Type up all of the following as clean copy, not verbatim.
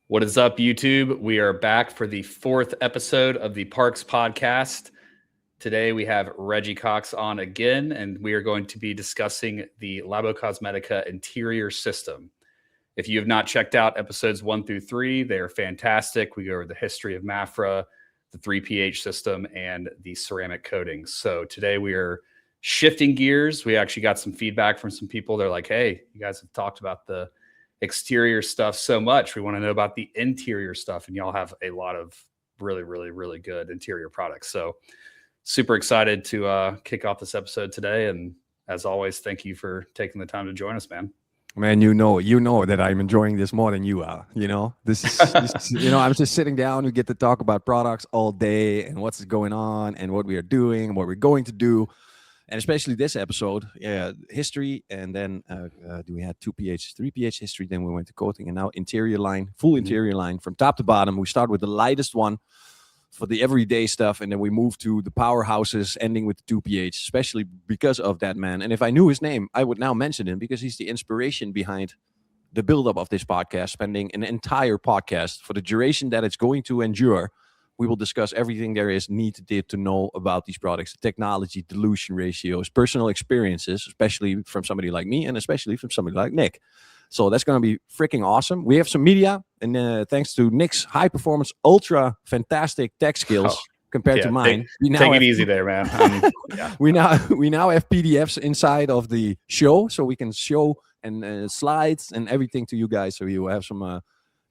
What is up, YouTube? We are back for the 4th episode of the Parks Podcast. Today we have Reggy Cox on again, and we are going to be discussing the Labocosmetica interior system. If you have not checked out episodes 1 through 3, they are fantastic. We go over the history of MAFRA, the 3 pH system, and the ceramic coatings. So today we are shifting gears. We actually got some feedback from some people. They're like, hey, you guys have talked about the exterior stuff so much. We want to know about the interior stuff, and y'all have a lot of really good interior products. So super excited to kick off this episode today. And as always, thank you for taking the time to join us, man. Man, you know that I'm enjoying this more than you are. This is I'm just sitting down. We get to talk about products all day and what's going on and what we are doing, what we're going to do. And especially this episode, history, and then we had 2 pH, 3 pH history, then we went to coating, and now interior line, full interior line from top to bottom. We start with the lightest one for the everyday stuff, and then we move to the powerhouses, ending with the 2 pH, especially because of that man. And if I knew his name, I would now mention him because he's the inspiration behind the buildup of this podcast, spending an entire podcast for the duration that it's going to endure. We will discuss everything there is needed to know about these products, technology, dilution ratios, personal experiences, especially from somebody like me and especially from somebody like Nick. So that's going to be freaking awesome. We have some media, and thanks to Nick's high-performance, ultra fantastic tech skills compared to mine. Take it easy there, man. We now have PDFs inside of the show, so we can show and slides and everything to you guys, so you have some...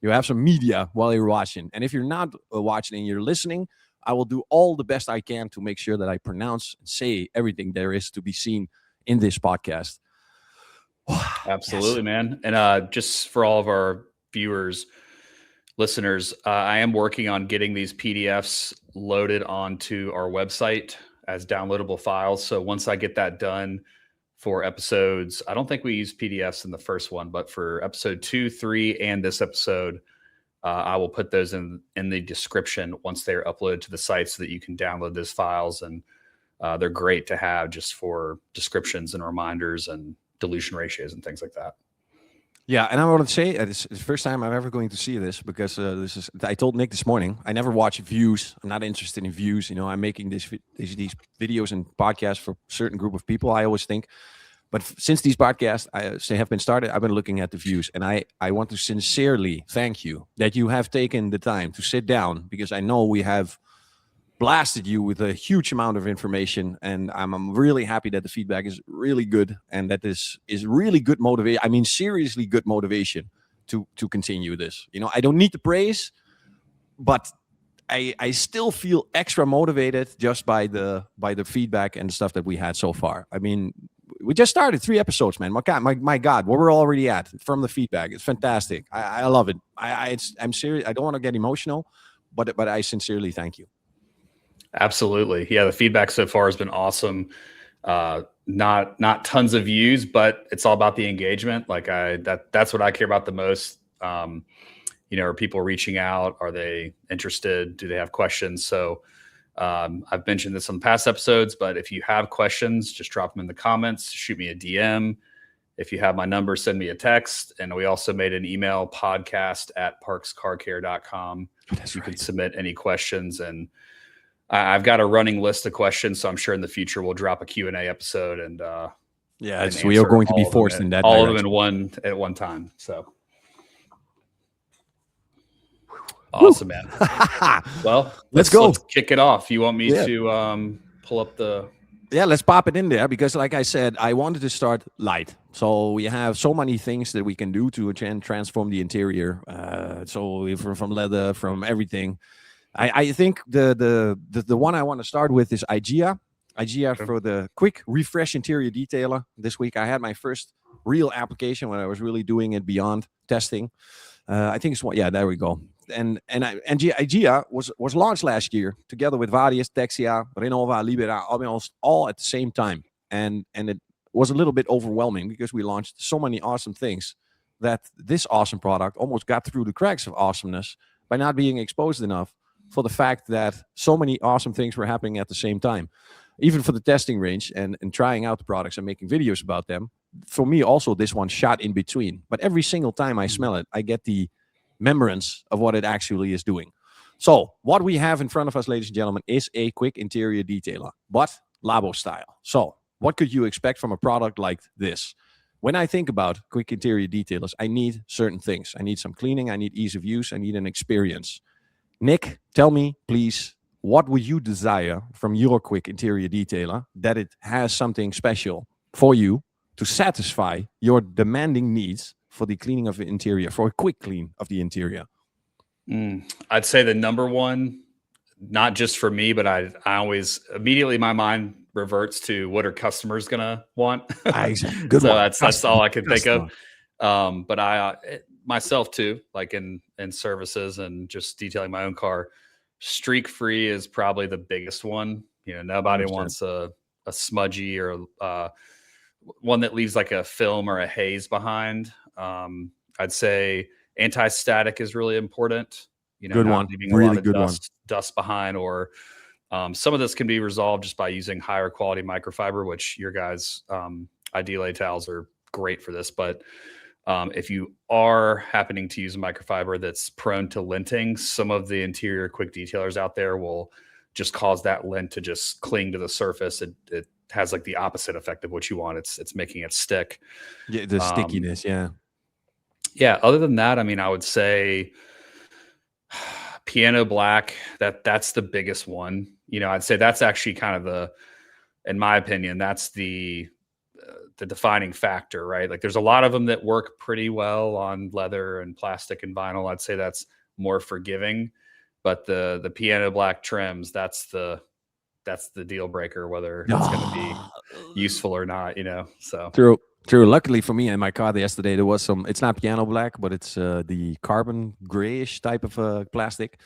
You have some media while you're watching. And if you're not watching and you're listening, I will do all the best I can to make sure that I pronounce and say everything there is to be seen in this podcast. Absolutely, man. And just for all of our viewers, listeners, I am working on getting these PDFs loaded onto our website as downloadable files. So once I get that done, for episodes, I don't think we use PDFs in the first one, but for episode 2, 3, and this episode, I will put those in the description once they're uploaded to the site so that you can download those files. And they're great to have just for descriptions and reminders and dilution ratios and things like that. Yeah, and I want to say it's the first time I'm ever going to see this because I told Nick this morning, I never watch views. I'm not interested in views. I'm making these videos and podcasts for a certain group of people, I always think. But since these podcasts have been started, I've been looking at the views. And I want to sincerely thank you that you have taken the time to sit down, because I know we have blasted you with a huge amount of information, and I'm really happy that the feedback is really good, and that this is really good motivation. I mean, seriously good motivation to continue this. I don't need the praise, but I still feel extra motivated just by the feedback and the stuff that we had so far. I mean, we just started 3 episodes, man. My God, where we're already at from the feedback, it's fantastic. I love it. I'm serious. I don't want to get emotional, but I sincerely thank you. Absolutely. Yeah, the feedback so far has been awesome. Not tons of views, but it's all about the engagement. Like that's what I care about the most. Are people reaching out? Are they interested? Do they have questions? So I've mentioned this on past episodes, but if you have questions, just drop them in the comments, shoot me a DM. If you have my number, send me a text. And we also made an email, podcast@parkscarcare.com. You can submit any questions, and I've got a running list of questions, so I'm sure in the future we'll drop a Q&A episode, and we are going to be forced in that all direction. of them at one time. So awesome, man. Well, let's go. Let's kick it off. You want me to pull up the? Yeah, let's pop it in there, because like I said, I wanted to start light. So we have so many things that we can do to transform the interior. So from leather, from everything. I think the one I want to start with is Igea. Igea for the quick refresh interior detailer. This week I had my first real application when I was really doing it beyond testing. I think it's one. Yeah, there we go. And Igea was launched last year together with Varius, Texia, Renova, Libera, almost all at the same time. And it was a little bit overwhelming because we launched so many awesome things that this awesome product almost got through the cracks of awesomeness by not being exposed enough for the fact that so many awesome things were happening at the same time. Even for the testing range and trying out the products and making videos about them. For me, also, this one shot in between. But every single time I smell it, I get the remembrance of what it actually is doing. So what we have in front of us, ladies and gentlemen, is a quick interior detailer, but Labo style. So what could you expect from a product like this? When I think about quick interior detailers, I need certain things. I need some cleaning. I need ease of use. I need an experience. Nick, tell me, please, what would you desire from your quick interior detailer that it has something special for you to satisfy your demanding needs for the cleaning of the interior, for a quick clean of the interior? I'd say the number one, not just for me, but I always immediately my mind reverts to what are customers gonna want. Good So one. that's all I can think of. Customer. But I myself too, like in services and just detailing my own car, streak free is probably the biggest one. You know, nobody 100%. wants a smudgy or one that leaves like a film or a haze behind. I'd say anti-static is really important. You know, Good not one. leaving a Really lot of good one. dust behind, or some of this can be resolved just by using higher quality microfiber, which your guys' Ideal towels are great for this. But if you are happening to use a microfiber that's prone to linting, some of the interior quick detailers out there will just cause that lint to just cling to the surface. It has like the opposite effect of what you want. It's making it stick. Yeah, the stickiness. Yeah. Yeah. Other than that, I mean, I would say piano black, that's the biggest one. You know, I'd say that's actually kind of in my opinion, that's the defining factor, right? Like there's a lot of them that work pretty well on leather and plastic and vinyl. I'd say that's more forgiving, but the piano black trims, that's the deal breaker, whether it's going to be useful or not, you know? So True. Luckily for me, in my car yesterday, there was some, it's not piano black, but it's the carbon grayish type of plastic.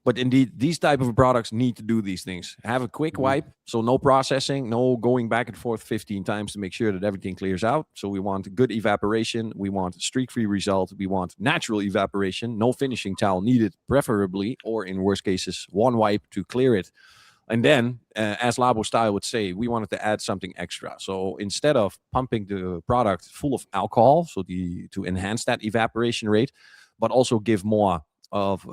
But indeed, these type of products need to do these things. Have a quick wipe, so no processing, no going back and forth 15 times to make sure that everything clears out. So we want good evaporation. We want streak-free result. We want natural evaporation. No finishing towel needed, preferably, or in worst cases, one wipe to clear it. And then, as Labo Style would say, we wanted to add something extra. So instead of pumping the product full of alcohol, so to enhance that evaporation rate, but also give more of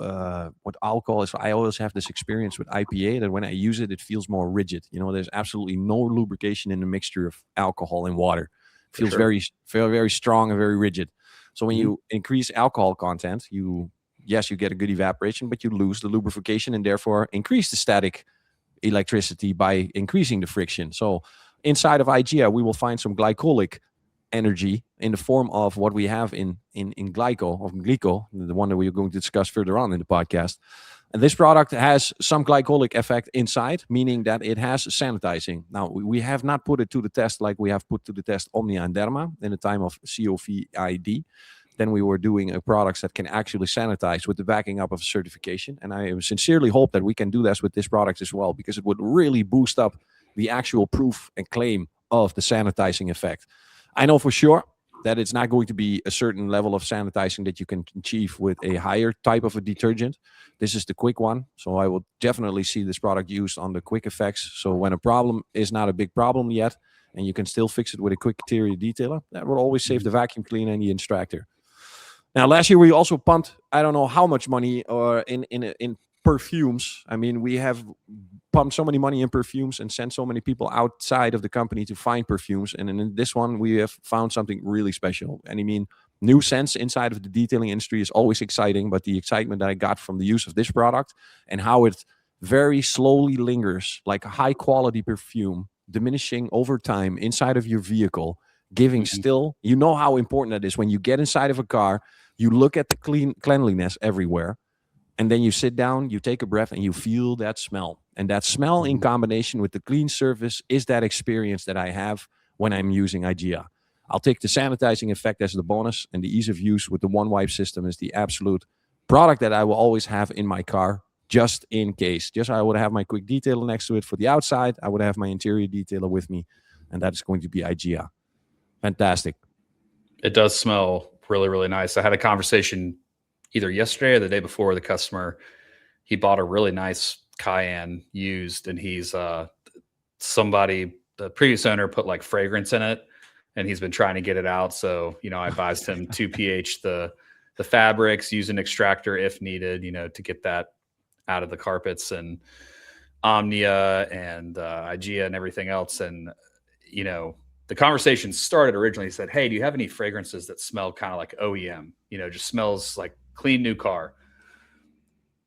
what alcohol is. I always have this experience with IPA that when I use it, it feels more rigid. You know, there's absolutely no lubrication in the mixture of alcohol and water. It feels very, very strong and very rigid. So when you increase alcohol content, you get a good evaporation, but you lose the lubrication and therefore increase the static electricity by increasing the friction. So inside of Igea, we will find some glycolic energy in the form of what we have in Glico, the one that we are going to discuss further on in the podcast. And this product has some glycolic effect inside, meaning that it has sanitizing. Now, we have not put it to the test like we have put to the test Omnia and Derma in the time of COVID. Then we were doing products that can actually sanitize with the backing up of a certification. And I sincerely hope that we can do this with this product as well, because it would really boost up the actual proof and claim of the sanitizing effect. I know for sure that it's not going to be a certain level of sanitizing that you can achieve with a higher type of a detergent. This is the quick one. So I will definitely see this product used on the quick effects. So when a problem is not a big problem yet, and you can still fix it with a quick interior detailer, that will always save the vacuum cleaner and the extractor. Now, last year we also pumped, I don't know how much money in perfumes. I mean, we have pumped so many money in perfumes and sent so many people outside of the company to find perfumes. And in this one, we have found something really special. And I mean, new scents inside of the detailing industry is always exciting, but the excitement that I got from the use of this product and how it very slowly lingers like a high quality perfume, diminishing over time inside of your vehicle, giving still, you know how important that is. When you get inside of a car, you look at the cleanliness everywhere, and then you sit down, you take a breath, and you feel that smell. And that smell in combination with the clean surface is that experience that I have when I'm using Igea. I'll take the sanitizing effect as the bonus, and the ease of use with the one wipe system is the absolute product that I will always have in my car, just in case. Just I would have my quick detailer next to it for the outside. I would have my interior detailer with me, and that is going to be Igea. Fantastic. It does smell really, really nice. I had a conversation either yesterday or the day before with a customer. He bought a really nice Cayenne used, and he's the previous owner put like fragrance in it, and he's been trying to get it out. So, you know, I advised him 2 pH the the fabrics, use an extractor if needed, you know, to get that out of the carpets, and Omnia and Igea and everything else. And, you know, the conversation started originally, said, hey, do you have any fragrances that smell kind of like OEM? You know, just smells like clean new car.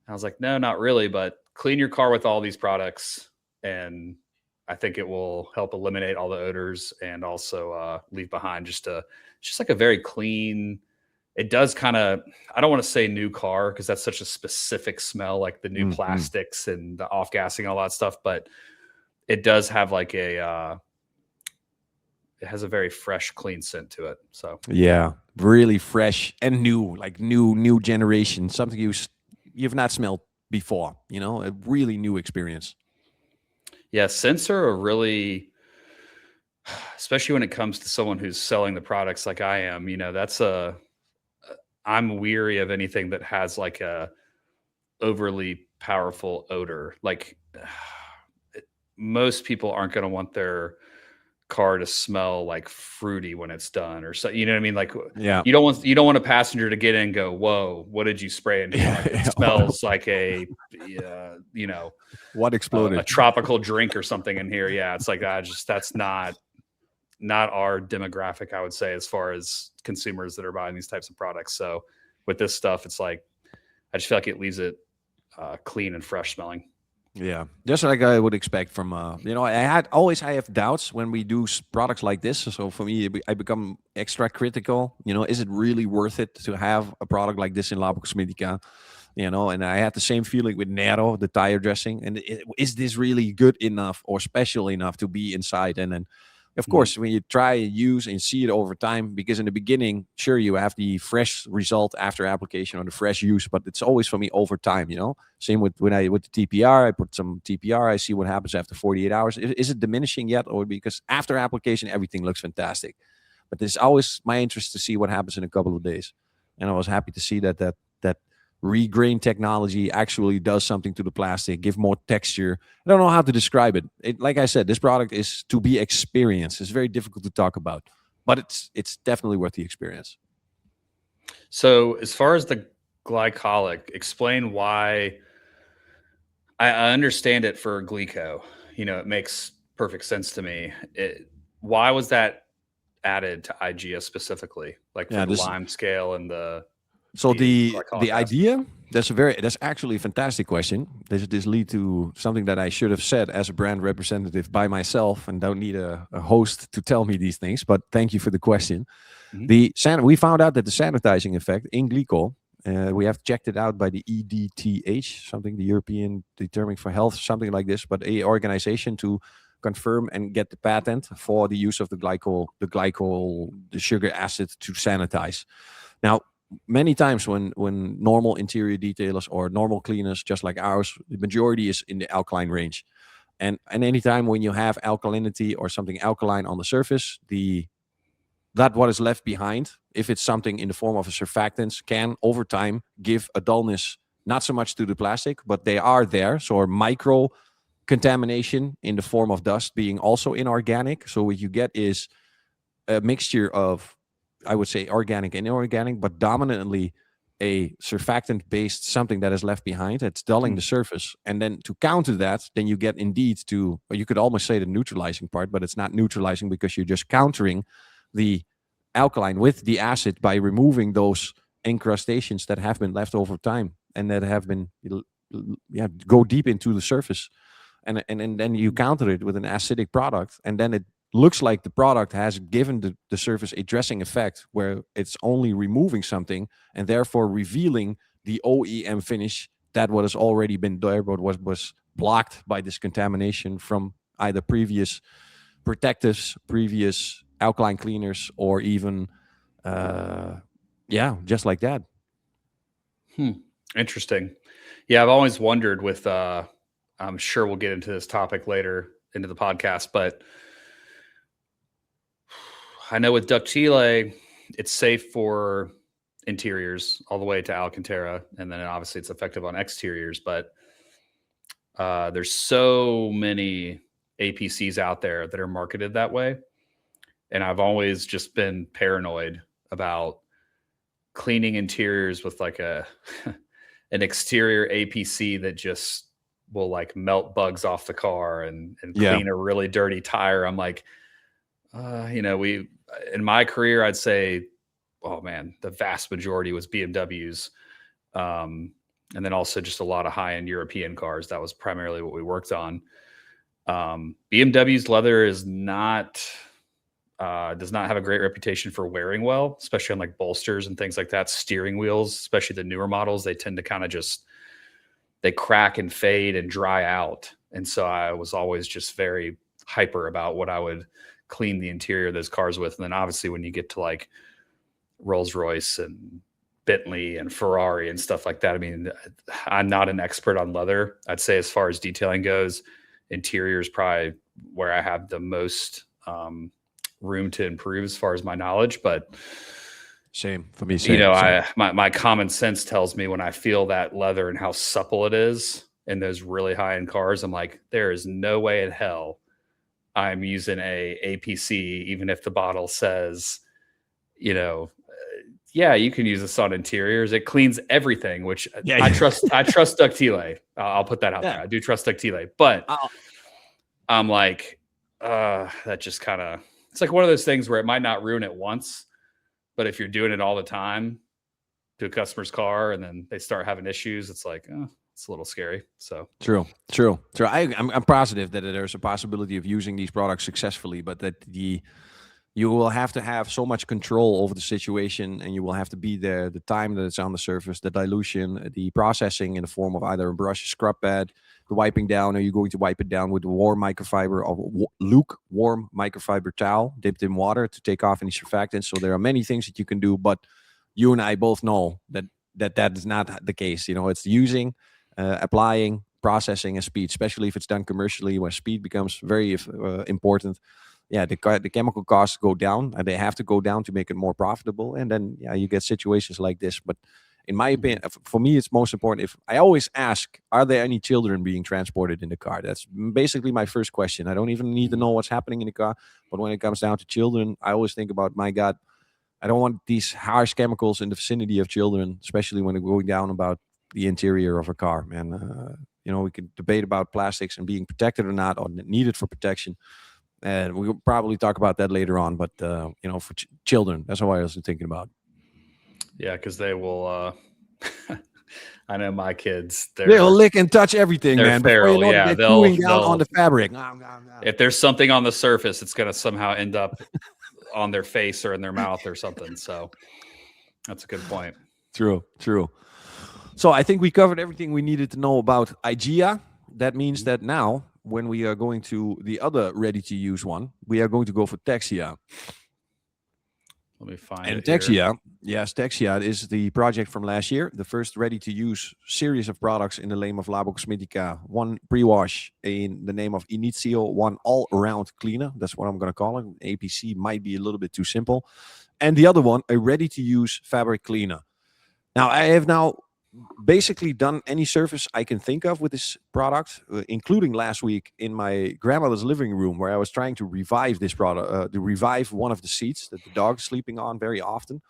I was like, no, not really, but clean your car with all these products, and I think it will help eliminate all the odors and also leave behind just like a very clean. It does kind of, I don't want to say new car because that's such a specific smell, like the new plastics and the off gassing, all that stuff. But it does have like it has a very fresh, clean scent to it. So yeah, really fresh and new, like new generation, something you've not smelled before, you know, a really new experience. yeah, scents are a really, especially when it comes to someone who's selling the products like I am, you know, I'm weary of anything that has like a overly powerful odor. Like most people aren't going to want their car to smell like fruity when it's done, or so, you know what I mean? Like, Yeah, you don't want a passenger to get in and go, whoa, what did you spray in here? Like, it smells like a you know, what exploded? a tropical drink or something in here. Yeah, it's like that's not our demographic, I would say, as far as consumers that are buying these types of products. So with this stuff, it's like I just feel like it leaves it clean and fresh smelling. Yeah, just like I would expect from, you know, I have doubts when we do products like this. So for me, I become extra critical. You know, is it really worth it to have a product like this in Labocosmetica? You know, and I had the same feeling with Nero, the tire dressing. And is this really good enough or special enough to be inside? And then, of course, when you try and use and see it over time, because in the beginning, sure, you have the fresh result after application or the fresh use, but it's always for me over time, you know. Same with with the TPR, I put some TPR, I see what happens after 48 hours. Is it diminishing yet? Or because after application, everything looks fantastic. But it's always my interest to see what happens in a couple of days. And I was happy to see that regrain technology actually does something to the plastic, give more texture. I don't know how to describe it. Like I said, this product is to be experienced. It's very difficult to talk about, but it's definitely worth the experience. So as far as the glycolic, explain why. I understand it for Glico. You know, it makes perfect sense to me. Why was that added to Igea specifically, like for Yeah, the this lime scale and so the glycolic acid? idea, that's actually a fantastic question. This lead to something that I should have said as a brand representative by myself, and don't need a host to tell me these things. But thank you for the question. We found out that the sanitizing effect in Glico, we have checked it out by the EDTH, something, the European Determining for Health, something like this, but a organization to confirm and get the patent for the use of the sugar acid to sanitize. Now, many times when normal interior detailers or normal cleaners, just like ours, the majority is in the alkaline range. And anytime when you have alkalinity or something alkaline on the surface, that what is left behind, if it's something in the form of a surfactants, can over time give a dullness, not so much to the plastic, but they are there. So a micro contamination in the form of dust being also inorganic. So what you get is a mixture of, I would say, organic and inorganic, but dominantly a surfactant based something that is left behind. It's dulling the surface. And then to counter that, then you get indeed to, or you could almost say the neutralizing part, but it's not neutralizing because you're just countering the alkaline with the acid by removing those incrustations that have been left over time and that have been, go deep into the surface. And then you counter it with an acidic product, and then it looks like the product has given the surface a dressing effect where it's only removing something and therefore revealing the OEM finish that what has already been there but was blocked by this contamination from either previous protectives, previous alkaline cleaners, or even just like that. Interesting. Yeah, I've always wondered with I'm sure we'll get into this topic later into the podcast, but I know with Ductile, it's safe for interiors all the way to Alcantara, and then obviously it's effective on exteriors. But there's so many APCs out there that are marketed that way, and I've always just been paranoid about cleaning interiors with like an exterior APC that just will like melt bugs off the car and clean a really dirty tire. I'm like, in my career, I'd say, oh man, the vast majority was BMWs. And then also just a lot of high-end European cars. That was primarily what we worked on. BMW's leather is does not have a great reputation for wearing well, especially on like bolsters and things like that. Steering wheels, especially the newer models, they tend to kind of they crack and fade and dry out. And so I was always just very hyper about what I would clean the interior of those cars with. And then obviously when you get to like Rolls-Royce and Bentley and Ferrari and stuff like that, I mean, I'm not an expert on leather. I'd say as far as detailing goes, interior is probably where I have the most room to improve as far as my knowledge. But same for me. My common sense tells me when I feel that leather and how supple it is in those really high-end cars, I'm like, there is no way in hell I'm using a APC, even if the bottle says, yeah, you can use this on interiors. It cleans everything, which I trust. I trust Ductile. I'll put that out there. I do trust Ductile, but I'm like, that just kind of, it's like one of those things where it might not ruin it once, but if you're doing it all the time to a customer's car and then they start having issues, it's like, it's a little scary. So true. I'm positive that there's a possibility of using these products successfully, but that you will have to have so much control over the situation, and you will have to be there, the time that it's on the surface, the dilution, the processing in the form of either a brush, a scrub pad, the wiping down. Are you going to wipe it down with warm microfiber or lukewarm microfiber towel dipped in water to take off any surfactants? So there are many things that you can do, but you and I both know that is not the case. It's using, applying, processing, and speed, especially if it's done commercially, where speed becomes very important. Yeah, the chemical costs go down, and they have to go down to make it more profitable. And then you get situations like this. But in my opinion, for me, it's most important. If I always ask, are there any children being transported in the car? That's basically my first question. I don't even need to know what's happening in the car. But when it comes down to children, I always think about, my God, I don't want these harsh chemicals in the vicinity of children, especially when they're going down about the interior of a car, man. We could debate about plastics and being protected or not, or needed for protection. And we'll probably talk about that later on. But, for children, that's what I was thinking about. Yeah, because they will, I know my kids, they'll lick and touch everything, man. Feral, yeah. They'll down on the fabric. If there's something on the surface, it's going to somehow end up on their face or in their mouth or something. So that's a good point. True. So I think we covered everything we needed to know about Igea. That means that now, when we are going to the other ready-to-use one, we are going to go for Texia. Let me find and it. Texia, yes, Texia is the project from last year, the first ready-to-use series of products in the name of Labocosmetica. One pre-wash in the name of Inizio, one all-around cleaner. That's what I'm going to call it. APC might be a little bit too simple. And the other one, a ready-to-use fabric cleaner. Now, I have basically done any surface I can think of with this product, including last week in my grandmother's living room, where I was trying to revive this product, to revive one of the seats that the dog is sleeping on very often,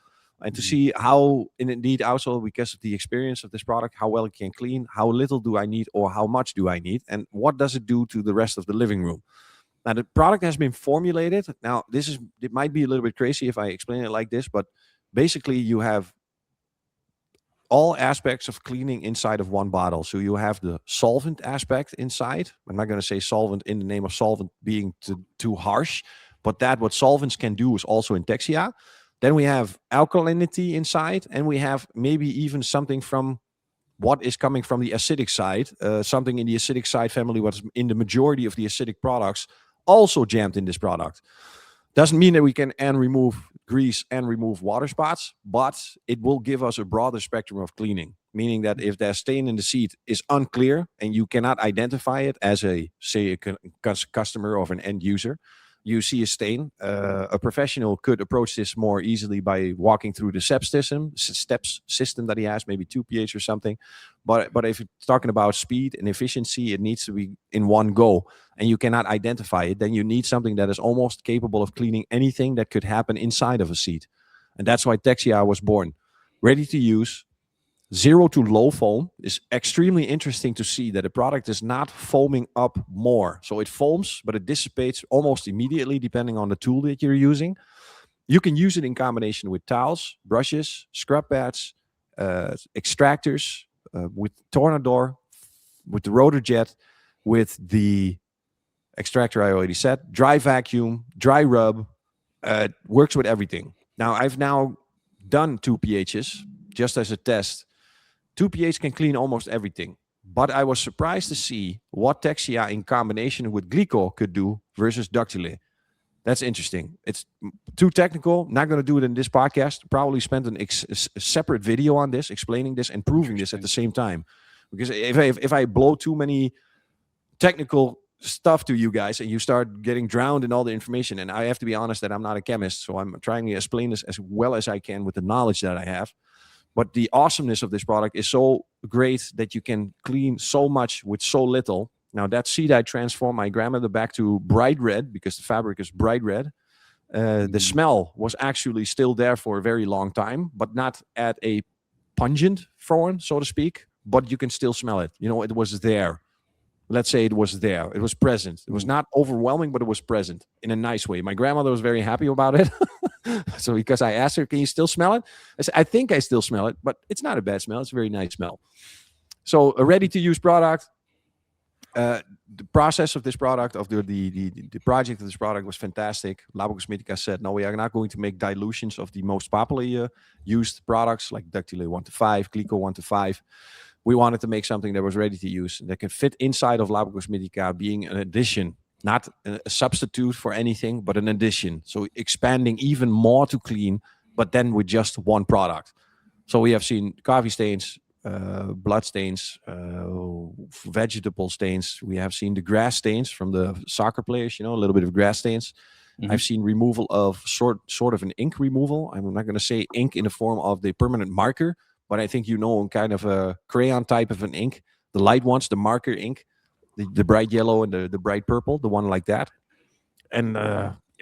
and to see how, and indeed also because of the experience of this product, how well it can clean, how little do I need or how much do I need, and what does it do to the rest of the living room. Now, the product has been formulated. Now, it might be a little bit crazy if I explain it like this, but basically you have all aspects of cleaning inside of one bottle. So you have the solvent aspect inside. I'm not going to say solvent in the name of solvent being too harsh, but what solvents can do is also in Texia. Then we have alkalinity inside, and we have maybe even something from what is coming from the acidic side, something in the acidic side family, what's in the majority of the acidic products, also jammed in this product. Doesn't mean that we can remove grease and remove water spots, but it will give us a broader spectrum of cleaning, meaning that if their stain in the seat is unclear and you cannot identify it as a customer or an end user, you see a stain, a professional could approach this more easily by walking through the steps system that he has, maybe 2 pH or something. But if you're talking about speed and efficiency, it needs to be in one go, and you cannot identify it, then you need something that is almost capable of cleaning anything that could happen inside of a seat. And that's why Texia was born. ready to use, 0 to low foam. Is extremely interesting to see that the product is not foaming up more. So it foams, but it dissipates almost immediately depending on the tool that you're using. You can use it in combination with towels, brushes, scrub pads, extractors, with Tornador, with the rotor jet, with the extractor I already said, dry vacuum, dry rub, works with everything. Now, I've now done 2 pHs just as a test. 2 pH can clean almost everything. But I was surprised to see what Texia in combination with Glico could do versus Ductile. That's interesting. It's too technical. Not going to do it in this podcast. Probably spend a separate video on this, explaining this and proving this at the same time. Because if I blow too many technical stuff to you guys and you start getting drowned in all the information, and I have to be honest that I'm not a chemist, so I'm trying to explain this as well as I can with the knowledge that I have. But the awesomeness of this product is so great that you can clean so much with so little. Now, that seed I transformed my grandmother back to bright red because the fabric is bright red. The smell was actually still there for a very long time, but not at a pungent form, so to speak. But you can still smell it. You know, it was there. Let's say it was there. It was present. It was not overwhelming, but it was present in a nice way. My grandmother was very happy about it. So because I asked her, can you still smell it? I said, I think I still smell it, but it's not a bad smell. It's a very nice smell. So a ready-to-use product. The process of this product, of the project of this product was fantastic. Labocosmetica said, no, we are not going to make dilutions of the most popularly used products like Ductile 1 to 5, Glico 1 to 5. We wanted to make something that was ready to use, that can fit inside of Labocosmetica, being an addition, not a substitute for anything, but an addition. So expanding even more to clean, but then with just one product. So we have seen coffee stains, blood stains, vegetable stains. We have seen the grass stains from the soccer players, you know, a little bit of grass stains. Mm-hmm. I've seen removal of sort of an ink removal. I'm not going to say ink in the form of the permanent marker, but I think you know, kind of a crayon type of an ink. The light ones, the marker ink, the bright yellow and the bright purple, the one like that. And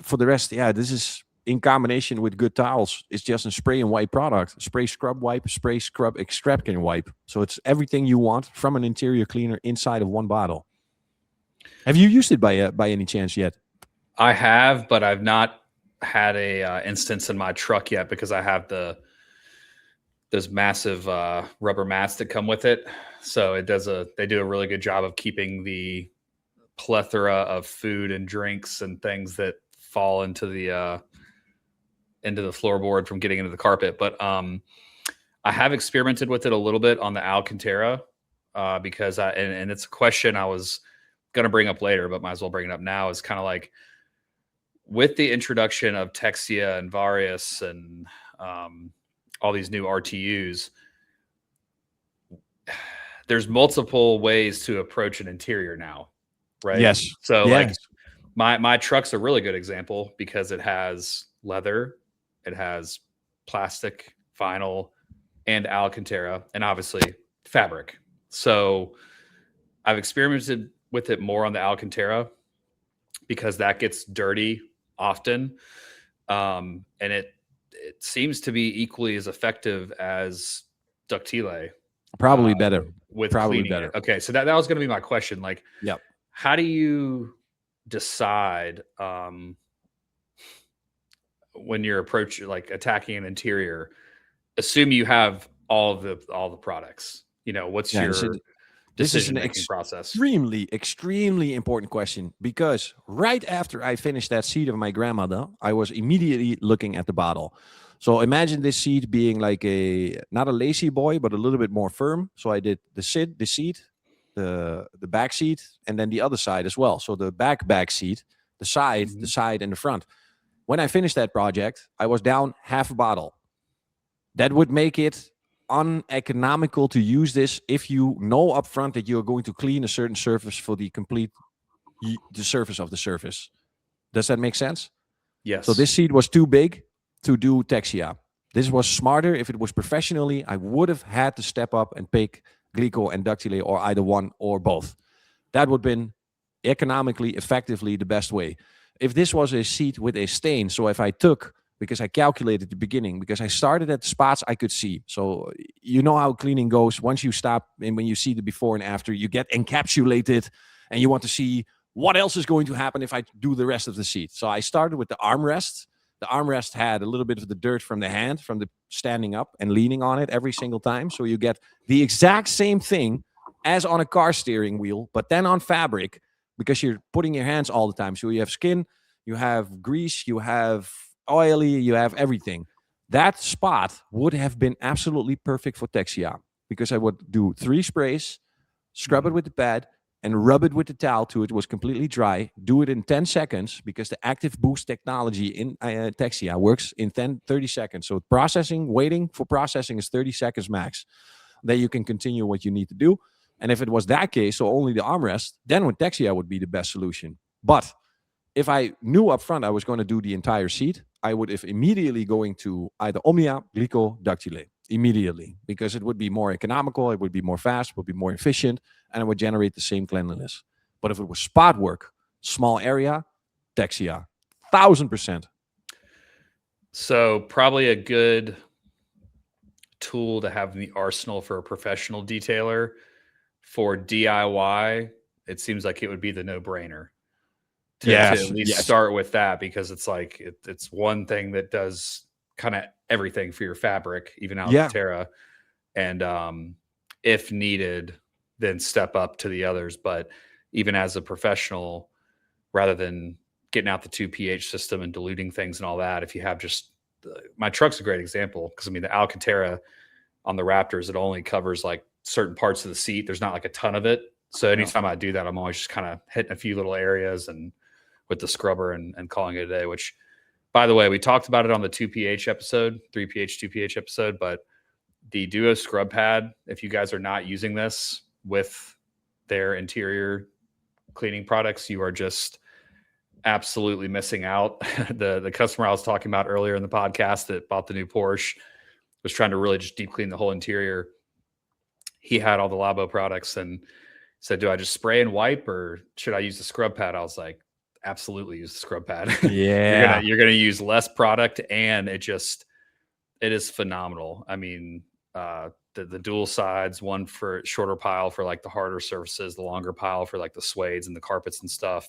for the rest, yeah, this is in combination with good towels. It's just a spray and wipe product. Spray scrub wipe, spray scrub extract and wipe. So it's everything you want from an interior cleaner inside of one bottle. Have you used it by any chance yet? I have, but I've not had a instance in my truck yet because I have those massive rubber mats that come with it. So they do a really good job of keeping the plethora of food and drinks and things that fall into the floorboard from getting into the carpet. But I have experimented with it a little bit on the Alcantara because and it's a question I was going to bring up later, but might as well bring it up now, is kind of like with the introduction of Texia and Varius and all these new RTUs, there's multiple ways to approach an interior now, right? Yes. So like my truck's a really good example because it has leather, it has plastic, vinyl, and Alcantara, and obviously fabric. So I've experimented with it more on the Alcantara because that gets dirty often. And it seems to be equally as effective as Ductile. Probably better. With probably better. It. Okay, so that was going to be my question. Like, yep. How do you decide when you're attacking an interior? Assume you have all the products. You know, what's your decision-making process? Extremely important question, because right after I finished that seed of my grandmother, I was immediately looking at the bottle. So imagine this seed being like not a lazy boy, but a little bit more firm. So I did the seat, the back seat, and then the other side as well. So the back seat, the side, the side, and the front. When I finished that project, I was down half a bottle. That would make it uneconomical to use this if you know upfront that you're going to clean a certain surface for the surface of the surface. Does that make sense? Yes. So this seed was too big to do Texia. This was smarter. If it was professionally, I would have had to step up and pick Glico and Ductile, or either one or both. That would have been economically, effectively the best way. If this was a seed with a stain, so if I took because I calculated at the beginning, because I started at the spots I could see. So you know how cleaning goes. Once you stop and when you see the before and after, you get encapsulated and you want to see what else is going to happen if I do the rest of the seat. So I started with the armrest. The armrest had a little bit of the dirt from the hand, from the standing up and leaning on it every single time. So you get the exact same thing as on a car steering wheel, but then on fabric, because you're putting your hands all the time. So you have skin, you have grease, you have oily, you have everything. That spot would have been absolutely perfect for Texia, because I would do 3 sprays, scrub it with the pad, and rub it with the towel till it was completely dry. Do it in 10 seconds, because the active boost technology in Texia works in 30 seconds. So waiting for processing is 30 seconds max. Then you can continue what you need to do. And if it was that case, so only the armrest, then with Texia would be the best solution. But if I knew up front I was going to do the entire seat, I would have immediately going to either Omnia, Glico, Ductile immediately, because it would be more economical, it would be more fast, it would be more efficient, and it would generate the same cleanliness. But if it was spot work, small area, Texia, 1000%. So probably a good tool to have in the arsenal for a professional detailer. For DIY, it seems like it would be the no-brainer to at least start with that, because it's like it's one thing that does kind of everything for your fabric, even Alcantara. And if needed, then step up to the others. But even as a professional, rather than getting out the 2 pH system and diluting things and all that, if you have just my truck's a great example, because I mean the Alcantara on the Raptors, it only covers like certain parts of the seat. There's not like a ton of it. So anytime I do that, I'm always just kind of hitting a few little areas and with the scrubber and calling it a day, which, by the way, we talked about it on the 2 pH episode, 3 pH, 2 pH episode, but the Duo scrub pad, if you guys are not using this with their interior cleaning products, you are just absolutely missing out. The customer I was talking about earlier in the podcast that bought the new Porsche was trying to really just deep clean the whole interior. He had all the Labo products and said, do I just spray and wipe, or should I use the scrub pad? I was like, absolutely use the scrub pad. Yeah. you're gonna use less product, and it is phenomenal. I mean, the dual sides, one for shorter pile for like the harder surfaces, the longer pile for like the suedes and the carpets and stuff.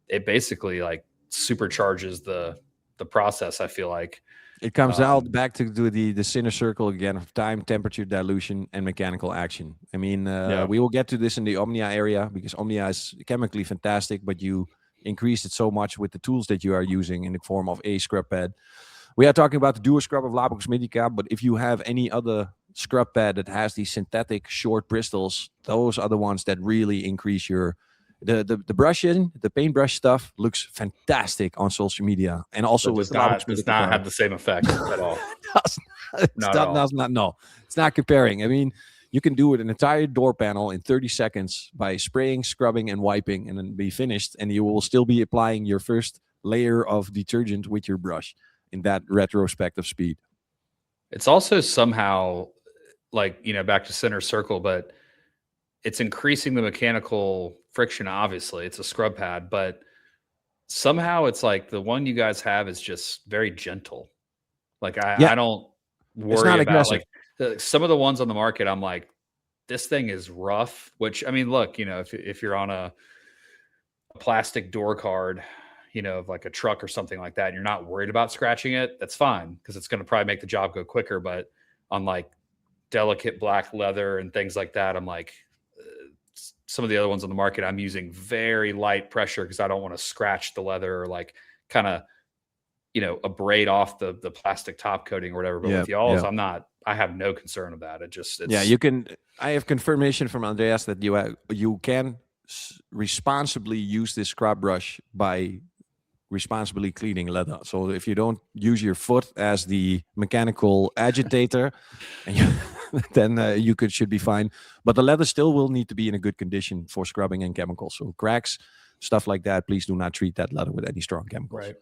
It basically like supercharges the process, I feel like. It comes out back to do the center circle again of time, temperature, dilution, and mechanical action. I mean, we will get to this in the Omnia area, because Omnia is chemically fantastic, but you increase it so much with the tools that you are using in the form of a scrub pad. We are talking about the Duo scrub of Labocosmetica, but if you have any other scrub pad that has these synthetic short bristles, those are the ones that really increase your the brushing, the paintbrush stuff looks fantastic on social media, and also with does not have the same effect at all. It's not comparing. I mean, you can do it an entire door panel in 30 seconds by spraying, scrubbing, and wiping, and then be finished, and you will still be applying your first layer of detergent with your brush in that retrospective speed. It's also somehow like, back to center circle, but it's increasing the mechanical friction. Obviously it's a scrub pad, but somehow it's like the one you guys have is just very gentle. Like I don't worry about aggressive. Like some of the ones on the market, I'm like, this thing is rough, which, I mean, look, if you're on a plastic door card, of like a truck or something like that, and you're not worried about scratching it, that's fine, because it's going to probably make the job go quicker. But on like delicate black leather and things like that, I'm like, some of the other ones on the market, I'm using very light pressure because I don't want to scratch the leather or like kind of, abrade off the plastic top coating or whatever. But with y'all's, I have no concern of that. I have confirmation from Andreas that you can responsibly use this scrub brush by responsibly cleaning leather. So if you don't use your foot as the mechanical agitator, then you should be fine. But the leather still will need to be in a good condition for scrubbing and chemicals. So cracks, stuff like that, please do not treat that leather with any strong chemicals.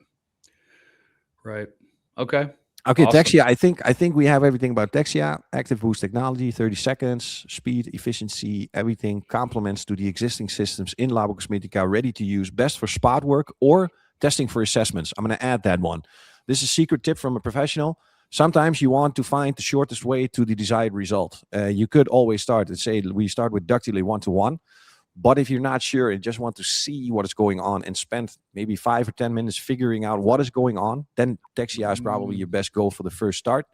Right. Okay. Awesome. Texia. I think we have everything about Texia. Active boost technology, 30 seconds, speed, efficiency, everything complements to the existing systems in Labocosmetica, ready to use, best for spot work or testing for assessments. I'm going to add that one. This is a secret tip from a professional. Sometimes you want to find the shortest way to the desired result. You could always start and say we start with Ductile 1-to-1. But if you're not sure and just want to see what is going on and spend maybe 5 or 10 minutes figuring out what is going on, then Texia is probably your best goal for the first start.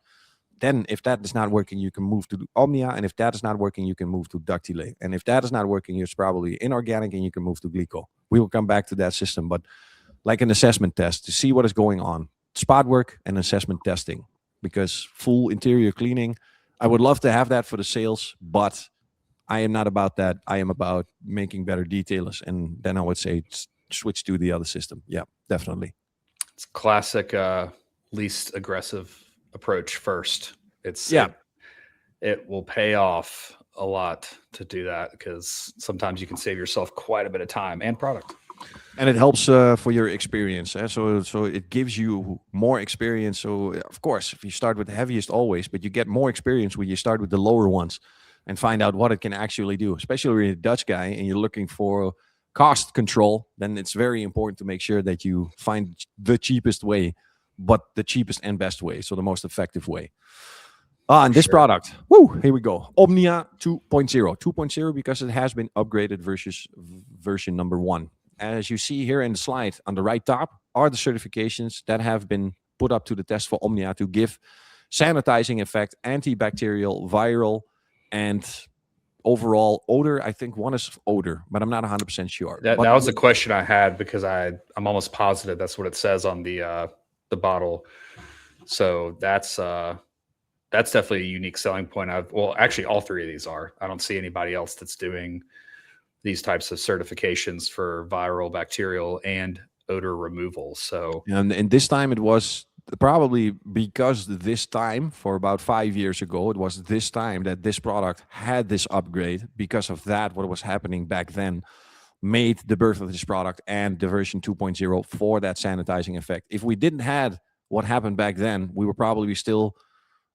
Then if that is not working, you can move to Omnia. And if that is not working, you can move to Ductile. And if that is not working, it's probably inorganic and you can move to Glico. We will come back to that system, but like an assessment test to see what is going on. Spot work and assessment testing, because full interior cleaning, I would love to have that for the sales, but I am not about that. I am about making better detailers. And then I would say switch to the other system. Yeah, definitely. It's classic least aggressive approach first. It will pay off a lot to do that, because sometimes you can save yourself quite a bit of time and product. And it helps for your experience. So it gives you more experience. So of course, if you start with the heaviest always, but you get more experience when you start with the lower ones and find out what it can actually do. Especially when you're a Dutch guy and you're looking for cost control, then it's very important to make sure that you find the cheapest way, but the cheapest and best way. So the most effective way. And this product, here we go. Omnia 2.0. 2.0 because it has been upgraded versus version number 1. As you see here in the slide on the right top are the certifications that have been put up to the test for Omnia to give sanitizing effect, antibacterial, viral, and overall odor. I think one is odor, but I'm not 100% sure. That was a question I had, because I'm almost positive that's what it says on the bottle. So that's definitely a unique selling point. Well, actually, all three of these are. I don't see anybody else that's doing these types of certifications for viral, bacterial, and odor removal. So, and this time it was probably because this time, for about 5 years ago, it was this time that this product had this upgrade. Because of that, what was happening back then made the birth of this product and the version 2.0 for that sanitizing effect. If we didn't have what happened back then, we were probably still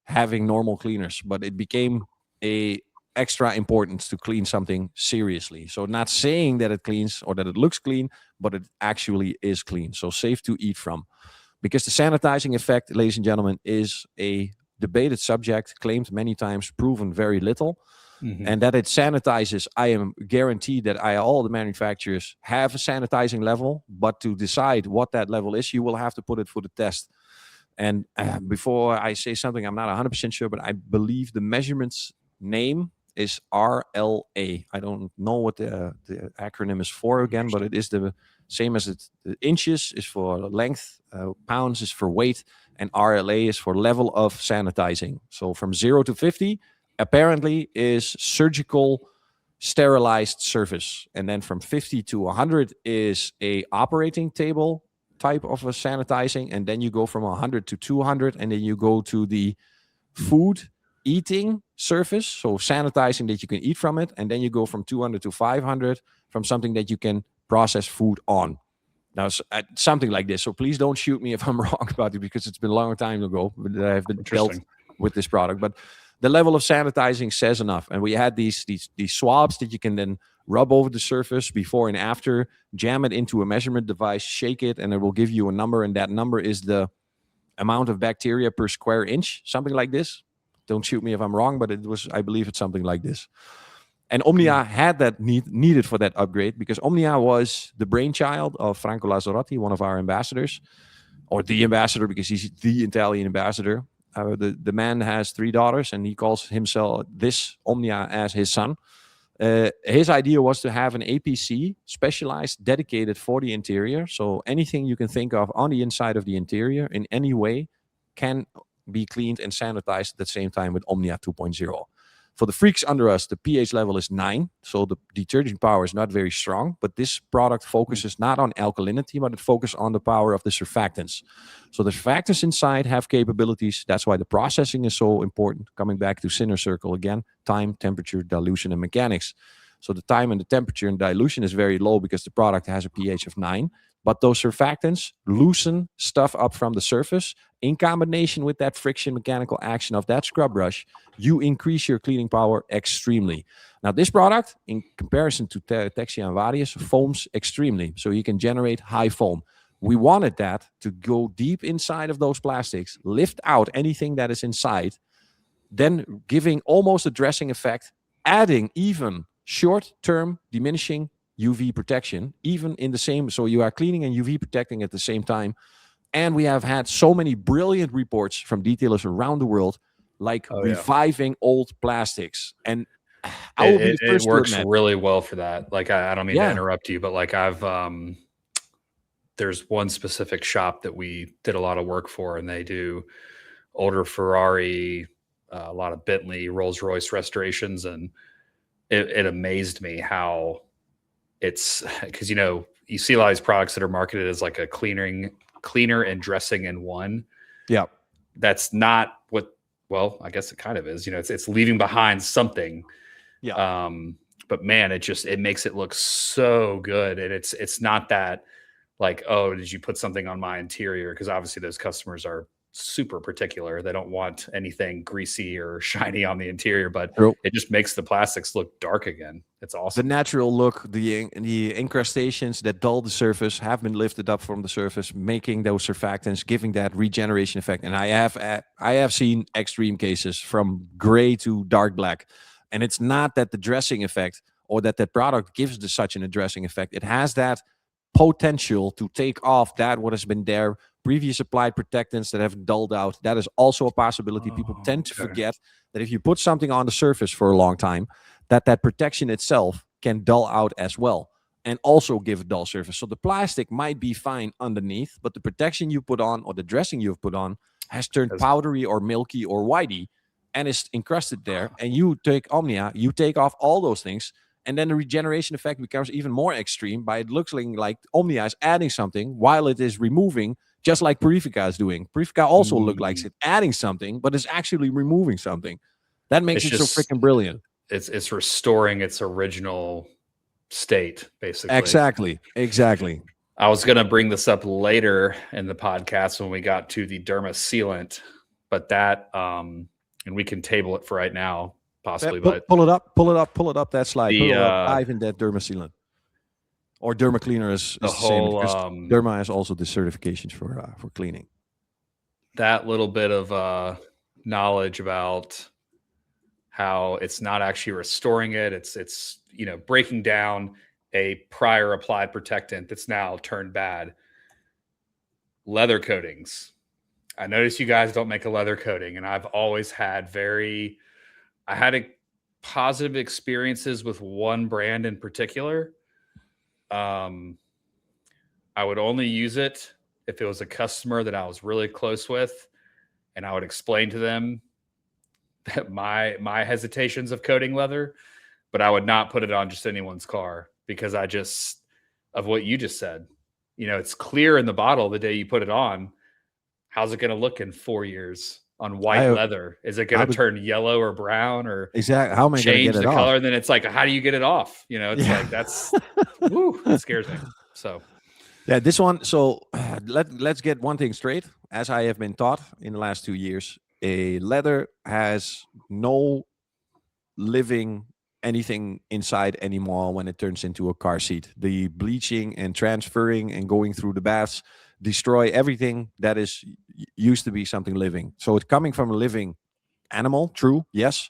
having normal cleaners, but it became a extra importance to clean something seriously. So not saying that it cleans or that it looks clean, but it actually is clean. So safe to eat from. Because the sanitizing effect, ladies and gentlemen, is a debated subject, claimed many times, proven very little. And that it sanitizes, I am guaranteed that all the manufacturers have a sanitizing level, but to decide what that level is, you will have to put it for the test. And before I say something, I'm not 100% sure, but I believe the measurements name is RLA. I don't know what the acronym is for again, but it is the same as it. The inches is for length, pounds is for weight, and RLA is for level of sanitizing. So from 0 to 50, apparently is surgical sterilized surface. And then from 50 to 100 is a operating table type of a sanitizing. And then you go from 100 to 200, and then you go to the food eating surface, so sanitizing that you can eat from it, and then you go from 200 to 500 from something that you can process food on. Now, something like this. So please don't shoot me if I'm wrong about it, because it's been a long time ago that I've been dealt with this product. But the level of sanitizing says enough. And we had these swabs that you can then rub over the surface before and after, jam it into a measurement device, shake it, and it will give you a number. And that number is the amount of bacteria per square inch, something like this. Don't shoot me if I'm wrong, but I believe it's something like this. And Omnia had that needed for that upgrade, because Omnia was the brainchild of Franco Lazzarotti, one of our ambassadors, or the ambassador, because he's the Italian ambassador. The man has 3 daughters, and he calls himself this Omnia as his son. His idea was to have an APC specialized, dedicated for the interior. So anything you can think of on the inside of the interior in any way can be cleaned and sanitized at the same time with Omnia 2.0. For the freaks under us, the pH level is 9, so the detergent power is not very strong, but this product focuses not on alkalinity, but it focuses on the power of the surfactants. So the surfactants inside have capabilities. That's why the processing is so important. Coming back to Sinner Circle again, time, temperature, dilution, and mechanics. So the time and the temperature and dilution is very low because the product has a pH of 9. But those surfactants loosen stuff up from the surface. In combination with that friction mechanical action of that scrub brush, you increase your cleaning power extremely. Now, this product, in comparison to Texia and Varius, foams extremely. So you can generate high foam. we wanted that to go deep inside of those plastics, lift out anything that is inside, then giving almost a dressing effect, adding even short-term diminishing UV protection, even in the same, so you are cleaning and UV protecting at the same time. And we have had so many brilliant reports from detailers around the world, like reviving old plastics. And I will be the first it works to admit, really well for that. Like, I don't mean to yeah, interrupt you, but like there's one specific shop that we did a lot of work for, and they do older Ferrari, a lot of Bentley, Rolls-Royce restorations. And it amazed me how it's, because, you know, you see a lot of these products that are marketed as like a cleaner and dressing in one. yeah, That's not what, well, I guess it kind of is, you know, it's leaving behind something. yeah. But man, it makes it look so good. And it's not that like, oh, did you put something on my interior? Because obviously those customers are super particular. They don't want anything greasy or shiny on the interior, but it just makes the plastics look dark again. It's awesome. The natural look, the incrustations that dull the surface have been lifted up from the surface, making those surfactants, giving that regeneration effect. And I have seen extreme cases from gray to dark black. And it's not that the dressing effect or that product gives such an dressing effect. It has that potential to take off that what has been there, previous applied protectants that have dulled out. That is also a possibility. People tend to forget that if you put something on the surface for a long time, that protection itself can dull out as well and also give a dull surface. So the plastic might be fine underneath, but the protection you put on or the dressing you've put on has turned powdery or milky or whitey and is encrusted there. And you take Omnia, you take off all those things, and then the regeneration effect becomes even more extreme by it looks like Omnia is adding something while it is removing, just like Purifica is doing. Purifica also look like it's adding something, but it's actually removing something. That makes it so freaking brilliant. It's restoring its original state, basically. Exactly. I was going to bring this up later in the podcast when we got to the Derma Sealant, but that, and we can table it for right now, possibly. But pull it up that slide. Dive in that Derma Sealant. Or Derma Cleaner is the whole, same. Derma has also the certifications for cleaning. That little bit of knowledge about how it's not actually restoring it. It's you know, breaking down a prior applied protectant that's now turned bad. Leather coatings. I noticed you guys don't make a leather coating, and I've always had positive experiences with one brand in particular. I would only use it if it was a customer that I was really close with, and I would explain to them that my hesitations of coating leather, but I would not put it on just anyone's car because of what you just said. You know, it's clear in the bottle the day you put it on. How's it going to look in 4 years on white leather? Is it going to turn yellow or brown or exactly? How am I going to get it the off? color? And then it's like, how do you get it off? You know, it's like that's woo, it scares me. So yeah, this one. So let's get one thing straight. As I have been taught in the last 2 years, a leather has no living anything inside anymore when it turns into a car seat. The bleaching and transferring and going through the baths destroy everything that is used to be something living. So it's coming from a living animal, true, yes,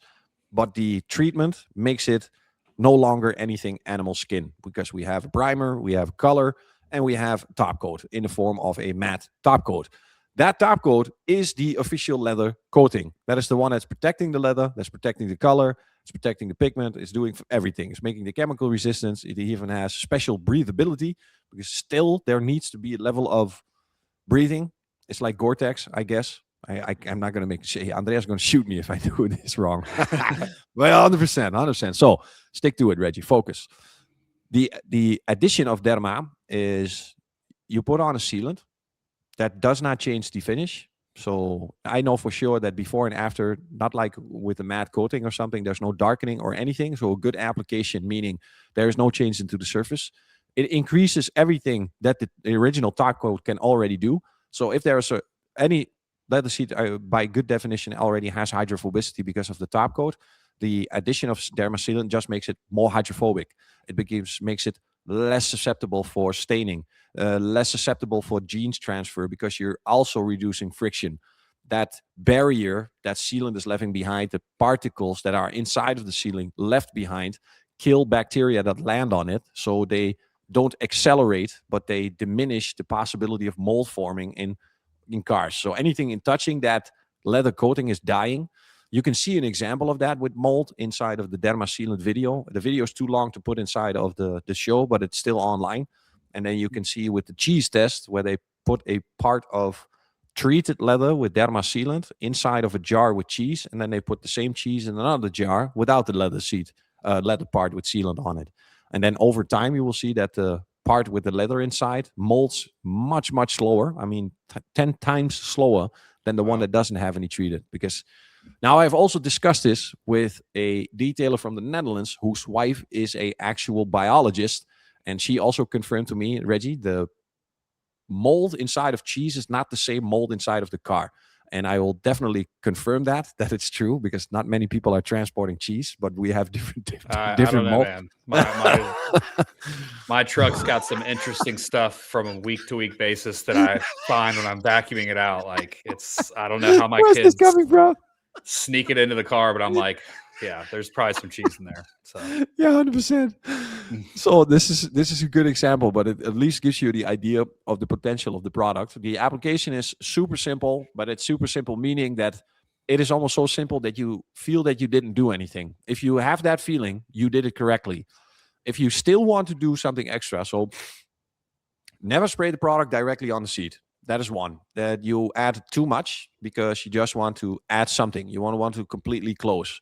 but the treatment makes it no longer anything animal skin because we have a primer, we have color, and we have top coat in the form of a matte top coat. That top coat is the official leather coating. That is the one that's protecting the leather, that's protecting the color, it's protecting the pigment, it's doing everything. It's making the chemical resistance. It even has special breathability because still there needs to be a level of breathing. It's like Gore-Tex, I guess. I'm not going to make Andreas going to shoot me if I do this wrong. Well, 100%. So stick to it, Reggie. Focus. The addition of Derma is you put on a sealant that does not change the finish. So I know for sure that before and after, not like with a matte coating or something, there's no darkening or anything. So a good application, meaning there is no change into the surface. It increases everything that the original top coat can already do. So if there's any leather seat, by good definition, already has hydrophobicity because of the top coat, the addition of Derma Sealant just makes it more hydrophobic. It makes it less susceptible for staining, less susceptible for genes transfer, because you're also reducing friction. That barrier that sealant is leaving behind, the particles that are inside of the sealant left behind, kill bacteria that land on it, so they don't accelerate, but they diminish the possibility of mold forming in cars. So anything in touching that leather coating is dying. You can see an example of that with mold inside of the Derma Sealant video. The video is too long to put inside of the show, but it's still online. And then you can see with the cheese test where they put a part of treated leather with Derma Sealant inside of a jar with cheese, and then they put the same cheese in another jar without the leather part with sealant on it. And then over time, you will see that the part with the leather inside molds much, much slower. I mean, 10 times slower than the one that doesn't have any treated. Because now I've also discussed this with a detailer from the Netherlands whose wife is a actual biologist. And she also confirmed to me, Reggie, the mold inside of cheese is not the same mold inside of the car. And I will definitely confirm that it's true, because not many people are transporting cheese, but we have different I don't know, mold. Man. My truck's got some interesting stuff from a week-to-week basis that I find when I'm vacuuming it out. Like, I don't know how my Where's kids this coming from? sneak it into the car, but I'm like, yeah, there's probably some cheese in there. So yeah, 100%. So this is a good example, but it at least gives you the idea of the potential of the product. The application is super simple, but it's super simple meaning that it is almost so simple that you feel that you didn't do anything. If you have that feeling, you did it correctly. If you still want to do something extra, so never spray the product directly on the seat. That is one. That you add too much because you just want to add something. You want to completely close.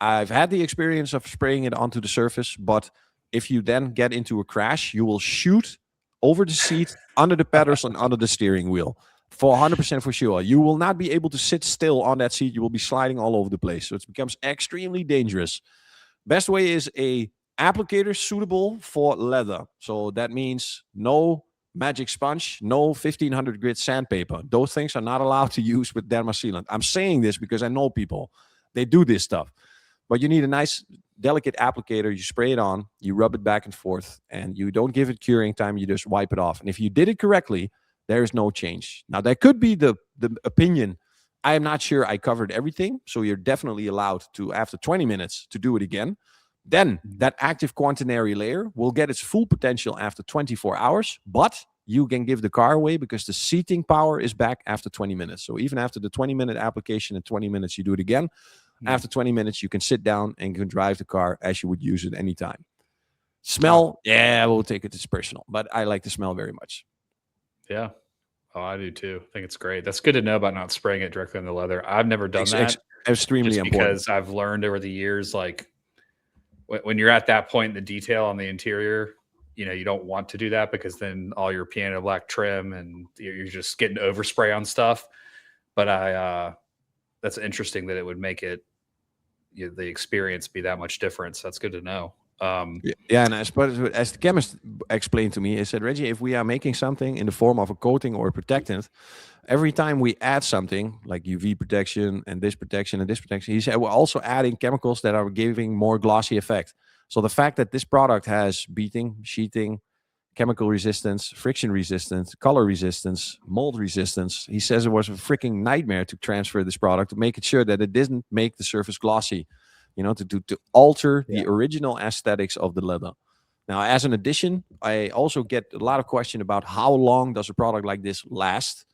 I've had the experience of spraying it onto the surface, but if you then get into a crash, you will shoot over the seat, under the pedals, and under the steering wheel. For 100% for sure. You will not be able to sit still on that seat. You will be sliding all over the place. So it becomes extremely dangerous. Best way is a applicator suitable for leather. So that means no magic sponge, no 1500 grit sandpaper. Those things are not allowed to use with Derma Sealant. I'm saying this because I know people. They do this stuff. But you need a nice, delicate applicator. You spray it on, you rub it back and forth, and you don't give it curing time. You just wipe it off. And if you did it correctly, there is no change. Now, that could be the opinion. I am not sure I covered everything. So you're definitely allowed to, after 20 minutes, to do it again. Then that active quaternary layer will get its full potential after 24 hours. But you can give the car away because the seating power is back after 20 minutes. So even after the 20-minute application, in 20 minutes, you do it again. After 20 minutes, you can sit down and you can drive the car as you would use it anytime. Smell, yeah, we'll take it as personal, but I like the smell very much. Yeah. Oh, I do too. I think it's great. That's good to know about not spraying it directly on the leather. I've never done that. Extremely just important. Because I've learned over the years, like when you're at that point in the detail on the interior, you don't want to do that because then all your piano black trim and you're just getting overspray on stuff. But that's interesting that it would make it the experience be that much different. So that's good to know. Yeah, and as the chemist explained to me, he said, Reggie, if we are making something in the form of a coating or a protectant, every time we add something like UV protection and this protection and this protection, he said we're also adding chemicals that are giving more glossy effect. So the fact that this product has beating, sheeting, chemical resistance, friction resistance, color resistance, mold resistance. He says it was a freaking nightmare to transfer this product to make it sure that it didn't make the surface glossy, to alter the original aesthetics of the leather. Now, as an addition, I also get a lot of question about how long does a product like this last?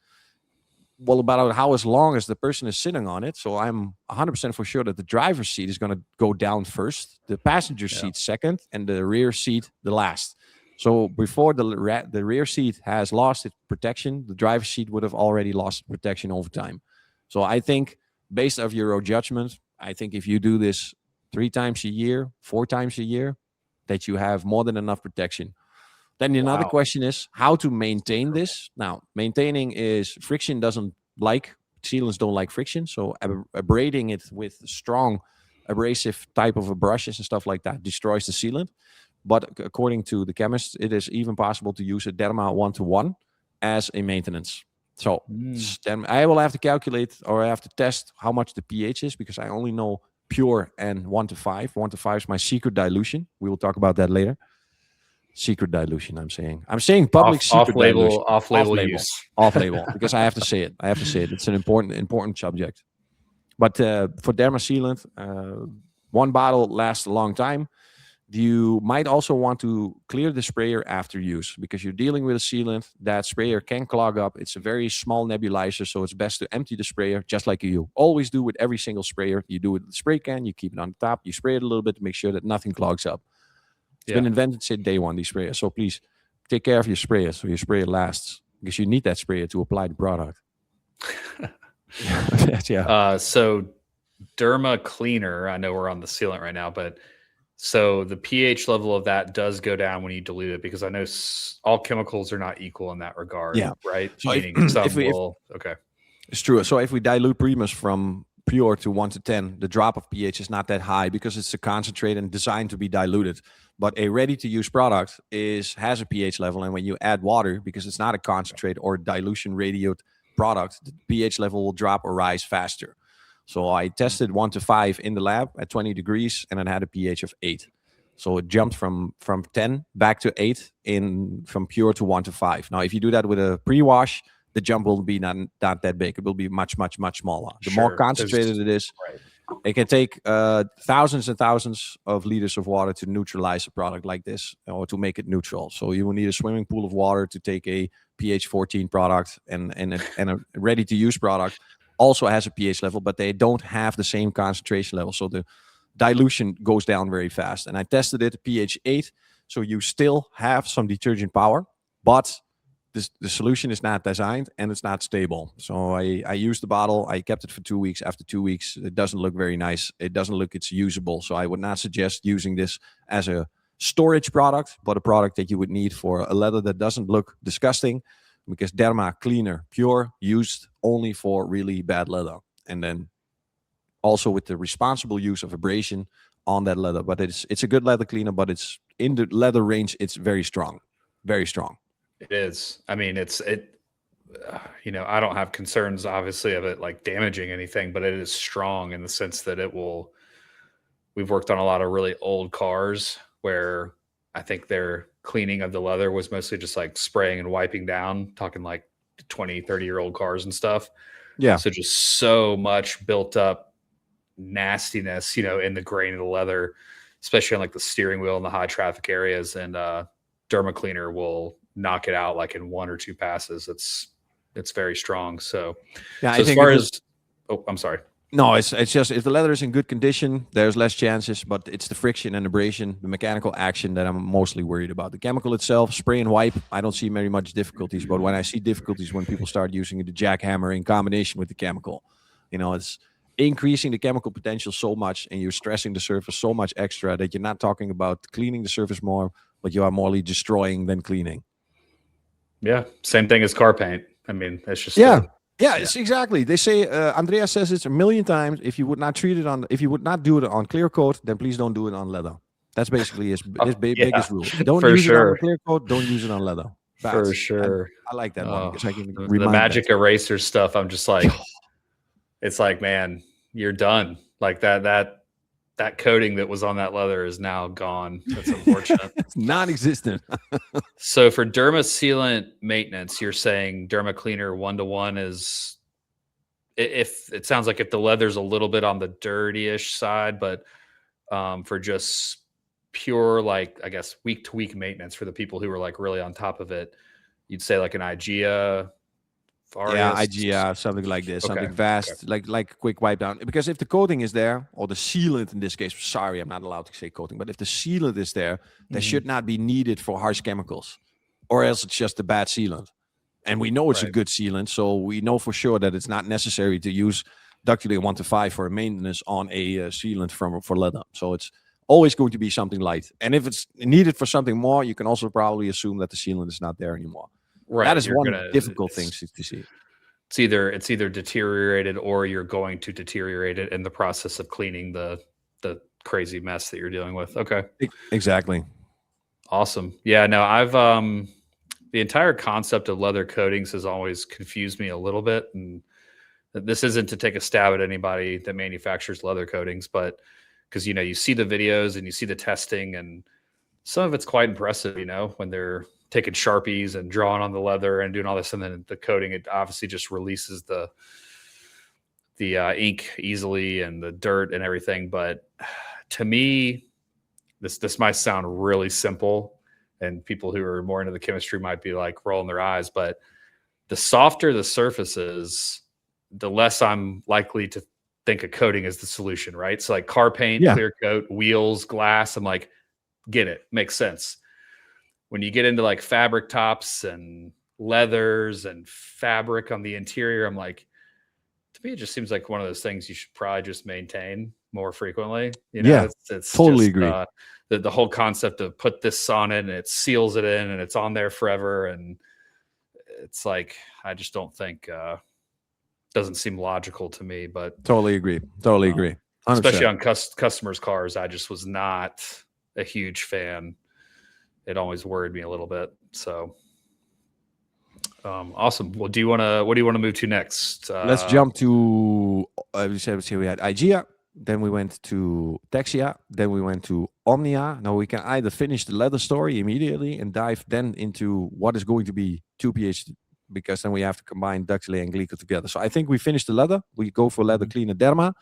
Well, about how as long as the person is sitting on it. So I'm 100% for sure that the driver's seat is going to go down first, the passenger seat second, and the rear seat the last. So before the rear seat has lost its protection, the driver's seat would have already lost protection over time. So I think, based on your own judgment, I think if you do this 3 times a year, 4 times a year, that you have more than enough protection. Then another question is how to maintain this. Now, maintaining is friction sealants don't like friction. So abrading it with strong abrasive type of brushes and stuff like that destroys the sealant. But according to the chemist, it is even possible to use a Derma 1-to-1 as a maintenance. So then I will have to calculate or I have to test how much the pH is because I only know pure and 1-to-5. 1-to-5 is my secret dilution. We will talk about that later. secret dilution. I'm saying public secret dilution. Off-label use. Off-label, because I have to say it. It's an important subject. But for Derma Sealant, one bottle lasts a long time. You might also want to clear the sprayer after use, because you're dealing with a sealant. That sprayer can clog up. It's a very small nebulizer, so it's best to empty the sprayer, just like you always do with every single sprayer. You do it with the spray can, you keep it on the top, you spray it a little bit to make sure that nothing clogs up. It's been invented since day one, these sprayers. So please take care of your sprayer so your sprayer lasts, because you need that sprayer to apply the product. So Derma Cleaner, I know we're on the sealant right now, but so the pH level of that does go down when you dilute it, because I know all chemicals are not equal in that regard. Yeah. Right. So meaning some will. Okay. It's true. So if we dilute Primus from pure to 1 to 10, the drop of pH is not that high, because it's a concentrate and designed to be diluted. But a ready-to-use product has a pH level, and when you add water, because it's not a concentrate or dilution radiate product, the pH level will drop or rise faster. So I tested 1 to 5 in the lab at 20 degrees, and it had a pH of 8. So it jumped from 10 back to 8 from pure to 1 to 5. Now, if you do that with a pre-wash, the jump will be not that big. It will be much smaller. The more concentrated it is, it can take thousands and thousands of liters of water to neutralize a product like this, or to make it neutral. So you will need a swimming pool of water to take a pH 14 product, and a ready-to-use product also has a pH level, but they don't have the same concentration level. So the dilution goes down very fast. And I tested it at pH 8. So you still have some detergent power, but the solution is not designed and it's not stable. So I used the bottle. I kept it for 2 weeks. After 2 weeks, it doesn't look very nice. It doesn't look it's usable. So I would not suggest using this as a storage product, but a product that you would need for a leather that doesn't look disgusting, because Derma Cleaner Pure used only for really bad leather. And then also with the responsible use of abrasion on that leather. But it's a good leather cleaner, but it's in the leather range. It's very strong, very strong. It is. I mean, I don't have concerns, obviously, of it like damaging anything, but it is strong in the sense that we've worked on a lot of really old cars where I think their cleaning of the leather was mostly just like spraying and wiping down, talking like 20, 30-year-old cars and stuff. Yeah. So just so much built up nastiness, in the grain of the leather, especially on like the steering wheel in the high traffic areas. And Derma Cleaner will knock it out like in 1 or 2 passes. It's very strong. So, yeah, so as far as, I'm sorry. No, it's just if the leather is in good condition, there's less chances, but it's the friction and abrasion, the mechanical action that I'm mostly worried about. The chemical itself, spray and wipe, I don't see very much difficulties, but when I see difficulties when people start using the jackhammer in combination with the chemical, it's increasing the chemical potential so much, and you're stressing the surface so much extra that you're not talking about cleaning the surface more, but you are morely destroying than cleaning. Yeah, same thing as car paint. I mean, it's just it's exactly. They say Andrea says it a million times. If you would not do it on clear coat, then please don't do it on leather. That's basically his biggest rule. Don't use it on clear coat. Don't use it on leather. For sure. I like that one because I can the magic eraser stuff. I'm just like, it's like, man, you're done. Like that coating that was on that leather is now gone. That's unfortunate. It's non-existent. So for Derma Sealant maintenance, you're saying Derma Cleaner 1-to-1 is, if it sounds like if the leather's a little bit on the dirty-ish side, but for just pure, like, I guess, week-to-week maintenance for the people who are like really on top of it, you'd say like an Igea. Igea, something like this, something fast, like quick wipe down. Because if the coating is there, or the sealant in this case, sorry, I'm not allowed to say coating, but if the sealant is there, that should not be needed for harsh chemicals, or else it's just a bad sealant. And we know it's a good sealant, so we know for sure that it's not necessary to use Ductile 1 to 5 for maintenance on a sealant for leather. So it's always going to be something light. And if it's needed for something more, you can also probably assume that the sealant is not there anymore. Right. That is one difficult thing to see. It's either deteriorated, or you're going to deteriorate it in the process of cleaning the crazy mess that you're dealing with. Okay. Exactly. Awesome. Yeah, no, I've the entire concept of leather coatings has always confused me a little bit. And this isn't to take a stab at anybody that manufactures leather coatings, but because you see the videos and you see the testing, and some of it's quite impressive, when they're taking Sharpies and drawing on the leather and doing all this, and then the coating, it obviously just releases the ink easily and the dirt and everything. But to me, this might sound really simple, and people who are more into the chemistry might be like rolling their eyes, but the softer the surface is, the less I'm likely to think a coating is the solution, right? So like car paint, clear coat, wheels, glass, I'm like, get it, makes sense. When you get into like fabric tops and leathers and fabric on the interior, I'm like, to me, it just seems like one of those things you should probably just maintain more frequently. It's totally just, agree. The whole concept of put this on it and it seals it in and it's on there forever. And it's like, I just don't think, doesn't seem logical to me, but totally agree. 100%. Especially on customers' cars. I just was not a huge fan. It always worried me a little bit. So awesome. Well, what do you want to move to next? Let's jump to we had Igea, then we went to Texia, then we went to Omnia. Now we can either finish the leather story immediately and dive then into what is going to be 2pH, because then we have to combine Ductile and Glico together. So I think we finished the leather. We go for leather cleaner Derma.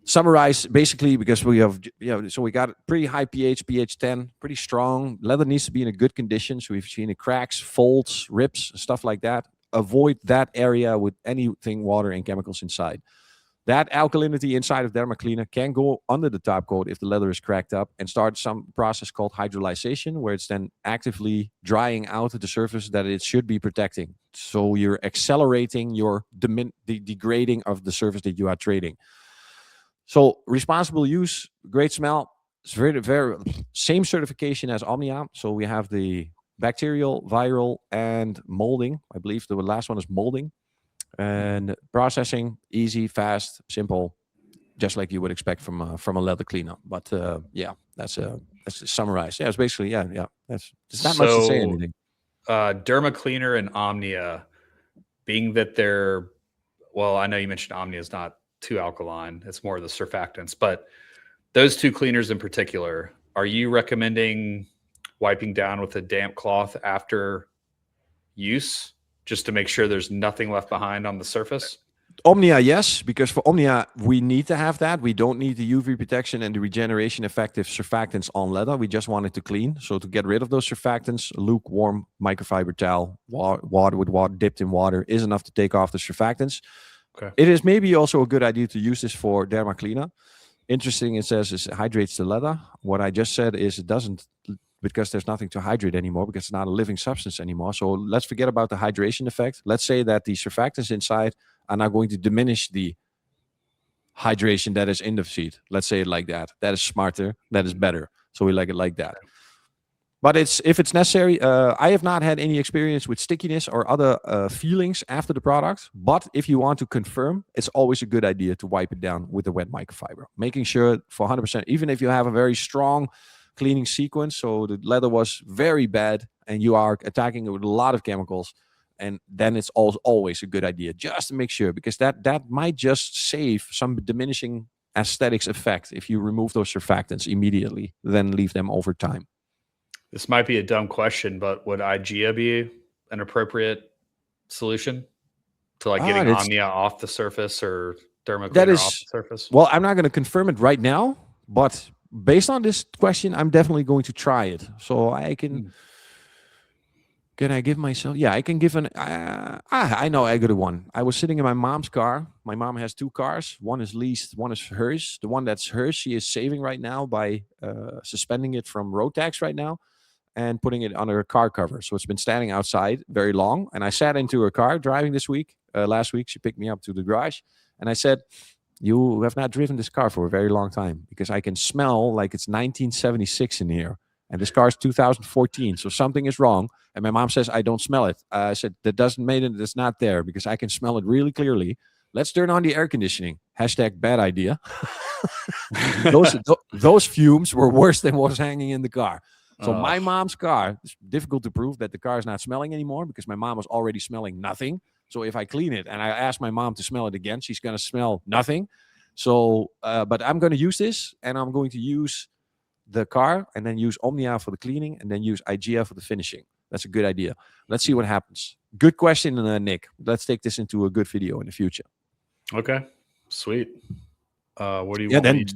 Summarize basically, because we have, so we got pretty high pH, pH 10, pretty strong. Leather needs to be in a good condition. So we've seen it cracks, folds, rips, stuff like that. Avoid that area with anything water and chemicals inside. That alkalinity inside of Derma Cleaner can go under the top coat if the leather is cracked up, and start some process called hydrolyzation, where it's then actively drying out the surface that it should be protecting. So you're accelerating the degrading of the surface that you are trading. So responsible use, great smell. It's very, very same certification as Omnia. So we have the bacterial, viral, and molding. I believe the last one is molding. And processing, easy, fast, simple, just like you would expect from a leather cleaner. But that's summarized. Yeah, it's basically There's not much to say anything. Derma Cleaner and Omnia, being that they're, well, I know you mentioned Omnia is not too alkaline, it's more of the surfactants, but those two cleaners in particular, are you recommending wiping down with a damp cloth after use, just to make sure there's nothing left behind on the surface? Omnia, yes, because for Omnia, we need to have that. We don't need the UV protection and the regeneration effective surfactants on leather. We just want it to clean. So to get rid of those surfactants, lukewarm microfiber towel, water dipped in water is enough to take off the surfactants. Okay. It is maybe also a good idea to use this for Derma Cleaner. Interesting, it says it hydrates the leather. What I just said is it doesn't, because there's nothing to hydrate anymore, because it's not a living substance anymore. So let's forget about the hydration effect. Let's say that the surfactants inside are not going to diminish the hydration that is in the seed. Let's say it like that. That is smarter. That is better. So we like it like that. But if it's necessary, I have not had any experience with stickiness or other feelings after the product. But if you want to confirm, it's always a good idea to wipe it down with a wet microfiber, making sure for 100%, even if you have a very strong cleaning sequence, so the leather was very bad and you are attacking it with a lot of chemicals, and then it's always a good idea just to make sure, because that might just save some diminishing aesthetics effect if you remove those surfactants immediately, then leave them over time. This might be a dumb question, but would Igea be an appropriate solution to like getting Omnia off the surface or Derma Cleaner off the surface? Well, I'm not going to confirm it right now, but based on this question, I'm definitely going to try it. So I can. Can I give myself? Yeah, I can give an. I know I got one. I was sitting in my mom's car. My mom has two cars. One is leased. One is hers. The one that's hers, she is saving right now by suspending it from road tax right now and putting it under a car cover. So it's been standing outside very long. And I sat into her car driving this week. Last week, she picked me up to the garage. And I said, you have not driven this car for a very long time, because I can smell like it's 1976 in here. And this car is 2014. So something is wrong. And my mom says, I don't smell it. I said, that doesn't mean it. It's not there, because I can smell it really clearly. Let's turn on the air conditioning. # bad idea. those fumes were worse than what was hanging in the car. So my mom's car, it's difficult to prove that the car is not smelling anymore, because my mom was already smelling nothing. So if I clean it and I ask my mom to smell it again, she's going to smell nothing. So, but I'm going to use this, and I'm going to use the car and then use Omnia for the cleaning and then use Igea for the finishing. That's a good idea. Let's see what happens. Good question, Nick. Let's take this into a good video in the future. Okay, sweet. What do you Yeah, want me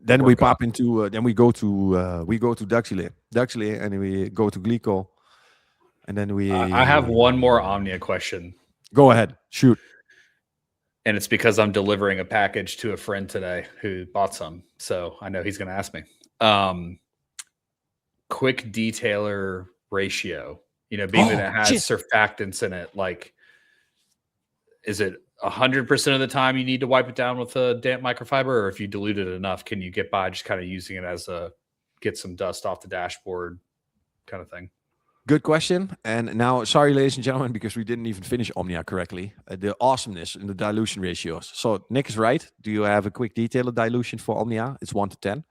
then we work pop on? into then we go to Ductile, and we go to Glico, and then I have one more Omnia question, go ahead, shoot. and it's because I'm delivering a package to a friend today who bought some, so I know he's going to ask me. Quick detailer ratio. You know, being that it has surfactants in it, like, is it 100% of the time you need to wipe it down with a damp microfiber, or if you dilute it enough, can you get by just kind of using it as a get some dust off the dashboard kind of thing? Good question. And now, sorry, ladies and gentlemen, because we didn't even finish Omnia correctly. The awesomeness in the dilution ratios. So Nick is right. Do you have a quick detailer dilution for Omnia? It's 1 to 10.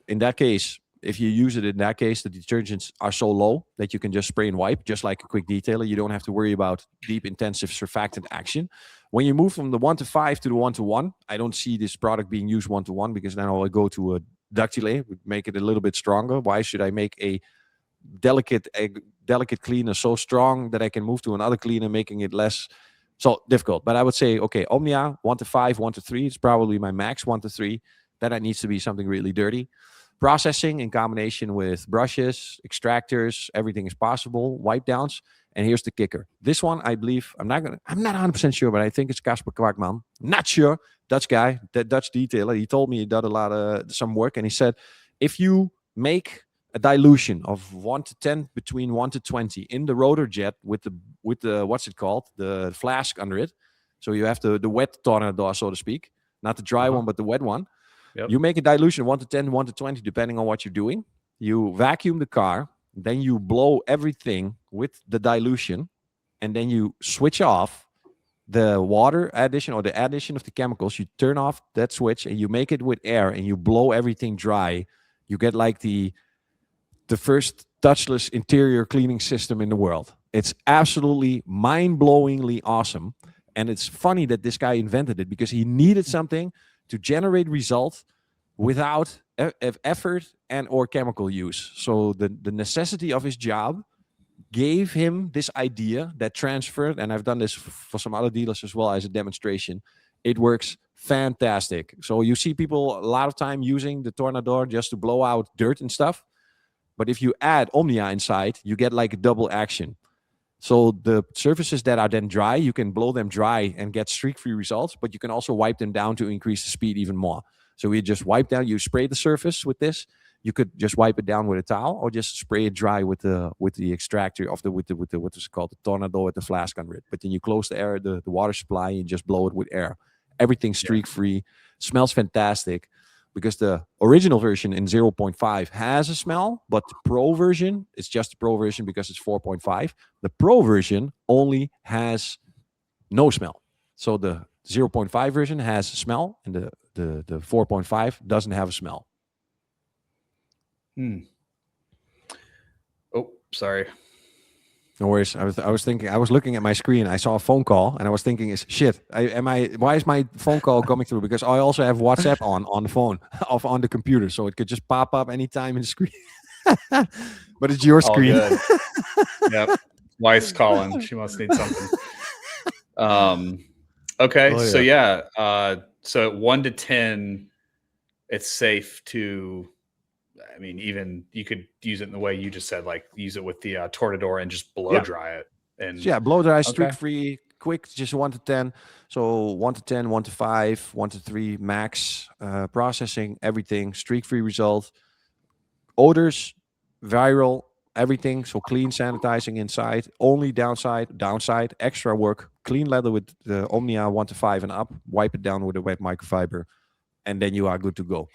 In that case, if you use it in that case, the detergents are so low that you can just spray and wipe, just like a quick detailer. You don't have to worry about deep, intensive surfactant action. When you move from the 1 to 5 to the 1 to 1, I don't see this product being used 1 to 1 because then I will go to a Ductile, make it a little bit stronger. Why should I make a delicate cleaner so strong that I can move to another cleaner, making it less so difficult? But I would say, okay, Omnia 1 to 5, 1 to 3. It's probably my max 1 to 3. Then it needs to be something really dirty. Processing in combination with brushes, extractors, everything is possible. Wipe downs. And here's the kicker. This one, I believe, I'm not 100% sure, but I think it's Casper Kwakman. Not sure. Dutch guy, that Dutch detailer. He told me he did a lot of some work, and he said, if you make a dilution of 1 to 10 between 1 to 20 in the rotor jet with the what's it called, the flask under it. So you have the wet tornado, so to speak, not the dry one, but the wet one. Yep. You make a dilution 1 to 10, 1 to 20, depending on what you're doing. You vacuum the car, then you blow everything with the dilution, and then you switch off the water addition or the addition of the chemicals. You turn off that switch and you make it with air and you blow everything dry. You get like the first touchless interior cleaning system in the world. It's absolutely mind-blowingly awesome. And it's funny that this guy invented it because he needed something to generate results without effort and or chemical use. So the necessity of his job gave him this idea that transferred, and I've done this for some other dealers as well as a demonstration. It works fantastic. So you see people a lot of time using the Tornador just to blow out dirt and stuff. But if you add Omnia inside, you get like a double action. So the surfaces that are then dry, you can blow them dry and get streak-free results, but you can also wipe them down to increase the speed even more. So we just wipe down, you spray the surface with this. You could just wipe it down with a towel or just spray it dry with the extractor of with the what is it called, the Tornado with the flask under it. But then you close the air, the water supply, and just blow it with air. Everything's streak-free, smells fantastic. Because the original version in 0.5 has a smell, but the Pro version, it's just the Pro version because it's 4.5. The Pro version only has no smell. So the 0.5 version has a smell, and the 4.5 doesn't have a smell. Oh, sorry. No worries. I was thinking. I was looking at my screen. I saw a phone call, and I was thinking, "Is shit? Why is my phone call coming through? Because I also have WhatsApp on the phone, on the computer, so it could just pop up anytime in the screen. But it's your screen. Yep. Wife's calling. She must need something. Okay. So yeah. So at 1 to 10, it's safe to. I mean, even you could use it in the way you just said, like use it with the Tornador and just blow dry it. And so blow dry, streak-free, quick, just 1 to 10. So 1 to 10, 1 to 5, 1 to 3 max. Processing, everything, streak-free result. Odors, viral, everything. So clean, sanitizing inside. Only downside, extra work. Clean leather with the Omnia 1 to 5 and up. Wipe it down with a wet microfiber, and then you are good to go.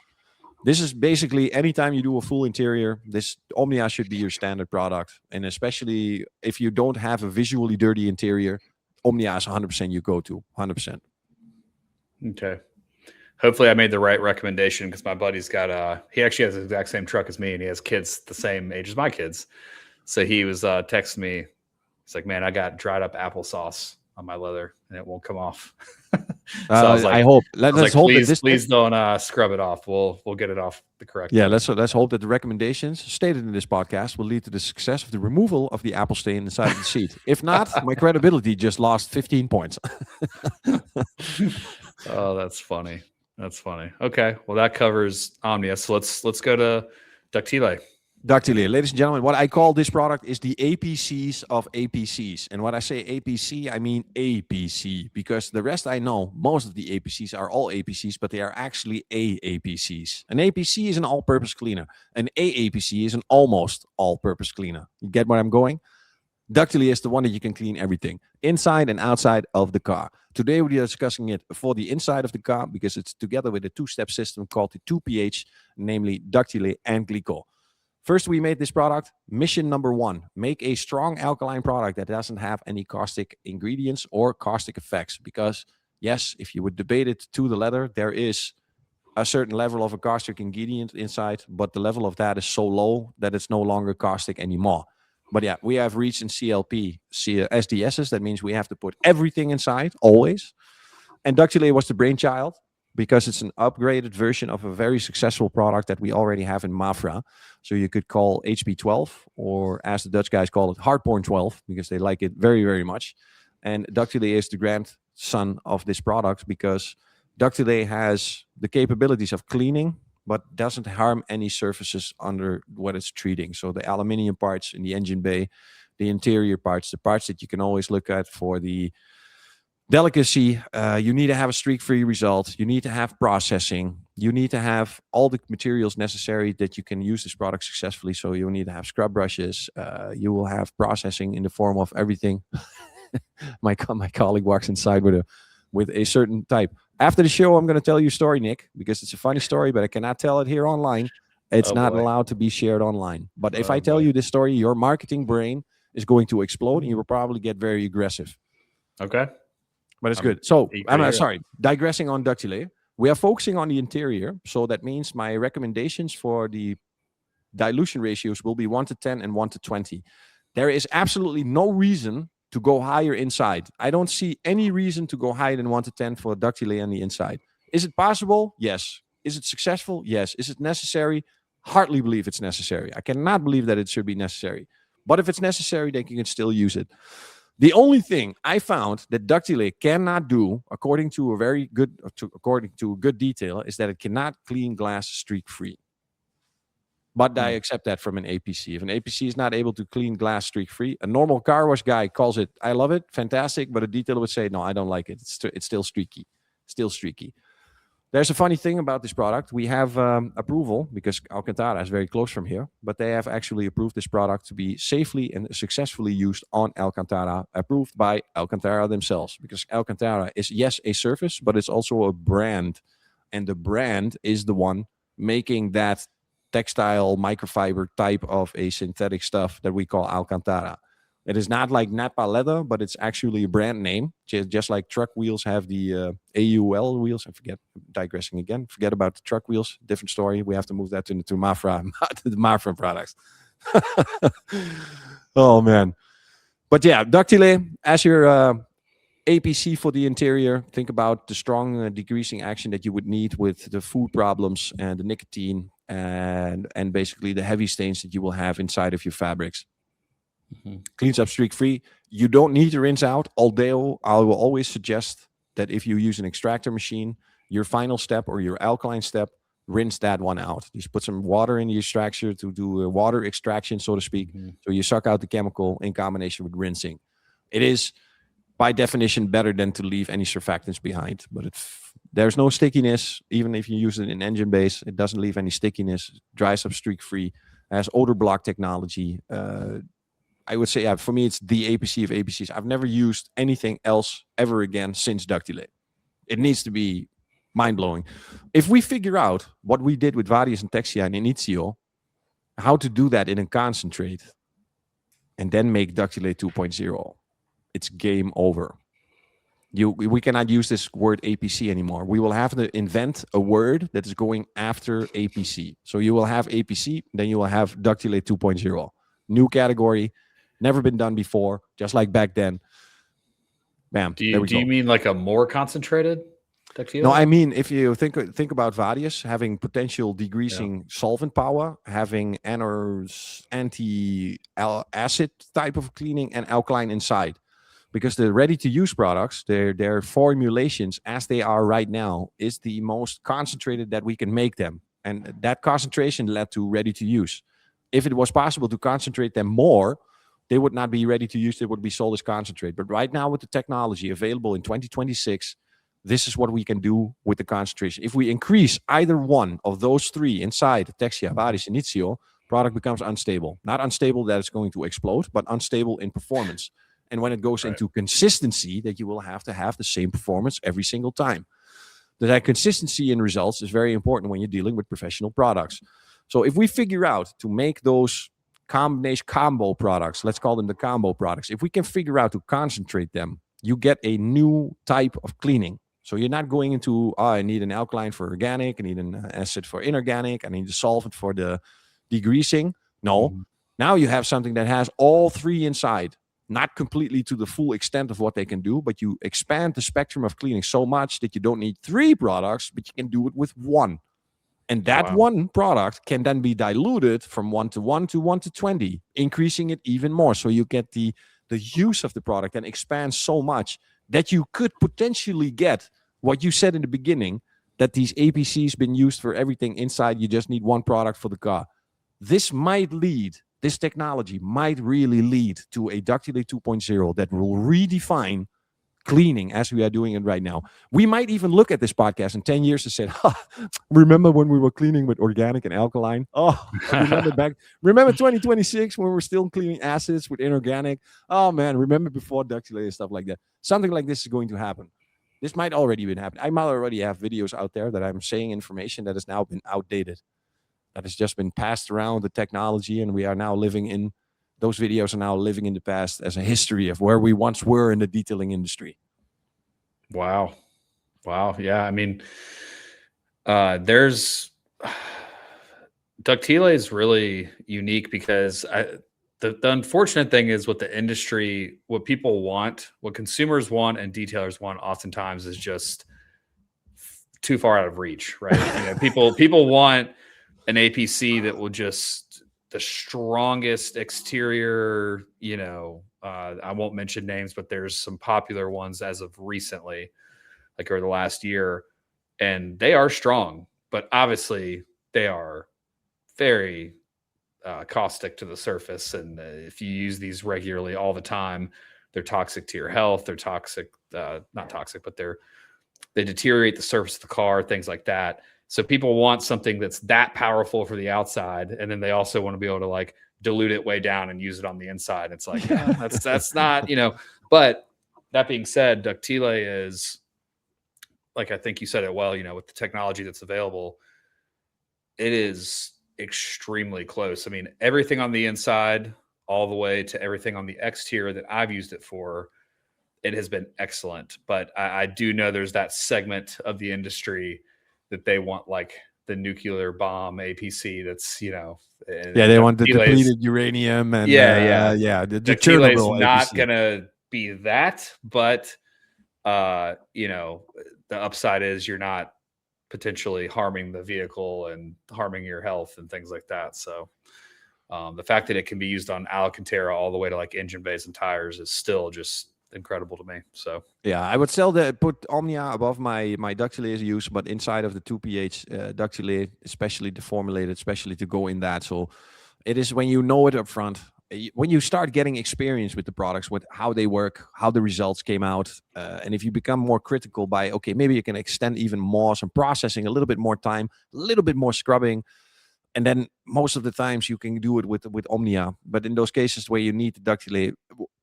This is basically anytime you do a full interior, this Omnia should be your standard product. And especially if you don't have a visually dirty interior, Omnia is 100% you go to, 100%. Okay. Hopefully I made the right recommendation because my buddy's got he actually has the exact same truck as me, and he has kids the same age as my kids. So he was texting me. He's like, man, I got dried up applesauce on my leather and it won't come off. So I was I hope. Let's hope that please don't scrub it off. We'll get it off the correct Yeah, way. let's hope that the recommendations stated in this podcast will lead to the success of the removal of the apple stain inside of the seat. If not, my credibility just lost 15 points. Oh, that's funny. That's funny. Okay, well that covers Omnia. So let's go to Ductile. Ductile, ladies and gentlemen, what I call this product is the APCs of APCs. And when I say APC, I mean APC, because the rest I know, most of the APCs are all APCs, but they are actually AAPCs. An APC is an all-purpose cleaner. An AAPC is an almost all-purpose cleaner. You get where I'm going? Ductile is the one that you can clean everything, inside and outside of the car. Today we are discussing it for the inside of the car because it's together with a two-step system called the 2pH, namely Ductile and Glico. First, we made this product. Mission number one, make a strong alkaline product that doesn't have any caustic ingredients or caustic effects. Because, yes, if you would debate it to the letter, there is a certain level of a caustic ingredient inside, but the level of that is so low that it's no longer caustic anymore. But yeah, we have reached in CLP, SDSs. That means we have to put everything inside, always. And Ductile was the brainchild, because it's an upgraded version of a very successful product that we already have in Mafra. So you could call HP12, or as the Dutch guys call it, Hardporn 12, because they like it very, very much. And Ductile is the grandson of this product because Ductile has the capabilities of cleaning, but doesn't harm any surfaces under what it's treating. So the aluminium parts in the engine bay, the interior parts, the parts that you can always look at for the delicacy, you need to have a streak-free result. You need to have processing. You need to have all the materials necessary that you can use this product successfully. So you need to have scrub brushes. You will have processing in the form of everything. my colleague walks inside with a certain type. After the show, I'm going to tell you a story, Nick, because it's a funny story, but I cannot tell it here online. It's not allowed to be shared online. But if I tell you this story, your marketing brain is going to explode, and you will probably get very aggressive. Okay. But it's good. So, I'm sorry, digressing on Ductile. We are focusing on the interior. So that means my recommendations for the dilution ratios will be 1:10 and 1:20. There is absolutely no reason to go higher inside. I don't see any reason to go higher than 1:10 for Ductile on the inside. Is it possible? Yes. Is it successful? Yes. Is it necessary? Hardly believe it's necessary. I cannot believe that it should be necessary. But if it's necessary, then you can still use it. The only thing I found that Ductile cannot do, according to good detail, is that it cannot clean glass streak-free. But I accept that from an APC. If an APC is not able to clean glass streak-free, a normal car wash guy calls it, I love it, fantastic, but a detailer would say, no, I don't like it. It's still streaky. There's a funny thing about this product. We have approval because Alcantara is very close from here, but they have actually approved this product to be safely and successfully used on Alcantara, approved by Alcantara themselves. Because Alcantara is, yes, a service, but it's also a brand. And the brand is the one making that textile microfiber type of a synthetic stuff that we call Alcantara. It is not like Napa leather, but it's actually a brand name. Just like truck wheels have the AUL wheels. Digressing again. Forget about the truck wheels. Different story. We have to move that to Mafra, the Mafra products. Oh, man. But yeah, Ductile, as your APC for the interior, think about the strong degreasing action that you would need with the food problems and the nicotine and basically the heavy stains that you will have inside of your fabrics. Mm-hmm. Cleans up streak-free. You don't need to rinse out, although I will always suggest that if you use an extractor machine, your final step or your alkaline step, rinse that one out. You put some water in the extractor to do a water extraction, so to speak. Mm-hmm. So you suck out the chemical in combination with rinsing. It is, by definition, better than to leave any surfactants behind. But there's no stickiness. Even if you use it in engine base, it doesn't leave any stickiness. It dries up streak-free. It has odor block technology. I would say, for me, it's the APC of APCs. I've never used anything else ever again since Ductile. It needs to be mind-blowing. If we figure out what we did with Varius and Texia and Inizio, how to do that in a concentrate, and then make Ductile 2.0, it's game over. We cannot use this word APC anymore. We will have to invent a word that is going after APC. So you will have APC, then you will have Ductile 2.0. New category. Never been done before, just like back then. Bam. Do you mean like a more concentrated? Ductile? No, I mean, if you think about Vadius having potential degreasing solvent power, having anti-acid type of cleaning and alkaline inside, because the ready-to-use products, their formulations as they are right now is the most concentrated that we can make them, and that concentration led to ready-to-use. If it was possible to concentrate them more, they would not be ready to use. They would be sold as concentrate. But right now, with the technology available in 2026, this is what we can do with the concentration. If we increase either one of those three inside Texia, Vadius, and Igea, product becomes unstable. Not unstable that it's going to explode, but unstable in performance. And when it goes into consistency, that you will have to have the same performance every single time. That consistency in results is very important when you're dealing with professional products. So if we figure out to make those combination combo products, let's call them the combo products, if we can figure out to concentrate them, you get a new type of cleaning. So you're not going into, I need an alkaline for organic, I need an acid for inorganic, I need a solvent for the degreasing. No, now you have something that has all three inside. Not completely to the full extent of what they can do, but you expand the spectrum of cleaning so much that you don't need three products, but you can do it with one. And that one product can then be diluted from 1 to 1 to 1 to 20, increasing it even more. So you get the use of the product and expands so much that you could potentially get what you said in the beginning, that these APCs been used for everything inside. You just need one product for the car. This technology might really lead to a Ductile 2.0 that will redefine cleaning as we are doing it right now. We might even look at this podcast in 10 years and say, remember when we were cleaning with organic and alkaline? Oh, remember 2026 when we're still cleaning acids with inorganic? Oh man, remember before Ductile and stuff like that. Something like this is going to happen. This might already been happening. I might already have videos out there that I'm saying information that has now been outdated, that has just been passed around the technology, and we are now living in those videos are now living in the past as a history of where we once were in the detailing industry. Wow. Yeah. I mean, there's Ductile is really unique because the unfortunate thing is with the industry, what people want, what consumers want and detailers want oftentimes is just too far out of reach, right? People want an APC that will just the strongest exterior, I won't mention names, but there's some popular ones as of recently, like over the last year, and they are strong, but obviously they are very caustic to the surface. And if you use these regularly all the time, they're toxic to your health. They're toxic, not toxic, but they deteriorate the surface of the car, things like that. So people want something that's that powerful for the outside, and then they also want to be able to like dilute it way down and use it on the inside. It's like that's not, But that being said, Ductile is, like I think you said it well, with the technology that's available, it is extremely close. I mean, everything on the inside, all the way to everything on the exterior that I've used it for, it has been excellent. But I do know there's that segment of the industry that they want like the nuclear bomb APC that's, they want the depleted uranium and the Ductile is not APC. gonna be that, but the upside is you're not potentially harming the vehicle and harming your health and things like that. So the fact that it can be used on Alcantara all the way to like engine bays and tires is still just incredible to me. So yeah, I would put Omnia above my Ductile use, but inside of the 2pH Ductile, especially the formulated, especially to go in that. So it is when you know it up front, when you start getting experience with the products, with how they work, how the results came out, and if you become more critical by, okay, maybe you can extend even more, some processing, a little bit more time, a little bit more scrubbing. And then most of the times you can do it with Omnia. But in those cases where you need the Ductile,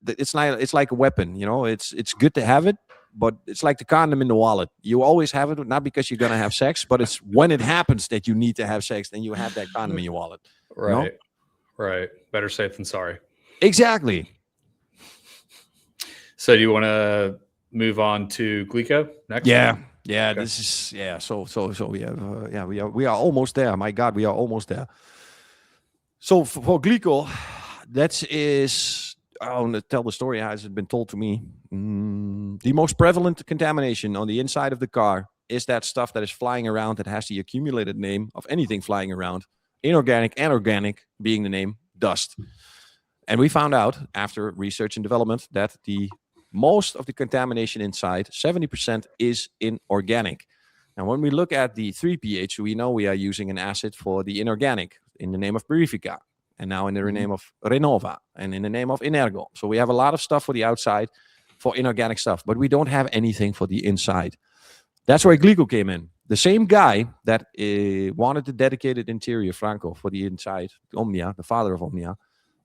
it's like a weapon, it's good to have it, but it's like the condom in the wallet. You always have it, not because you're going to have sex, but it's when it happens that you need to have sex, then you have that condom in your wallet. Right. Right. Better safe than sorry. Exactly. So do you want to move on to Glico next? Yeah. Yeah, okay. This is So we have we are almost there. My God, we are almost there. So for Glico, that is, I want to tell the story as it's been told to me. The most prevalent contamination on the inside of the car is that stuff that is flying around that has the accumulated name of anything flying around, inorganic and organic being the name dust. And we found out after research and development that most of the contamination inside, 70%, is inorganic. Now, when we look at the 3 pH, we know we are using an acid for the inorganic in the name of Purifica, and now in the name of Renova, and in the name of Energo. So we have a lot of stuff for the outside for inorganic stuff, but we don't have anything for the inside. That's where Glico came in. The same guy that wanted the dedicated interior, Franco, for the inside, Omnia, the father of Omnia,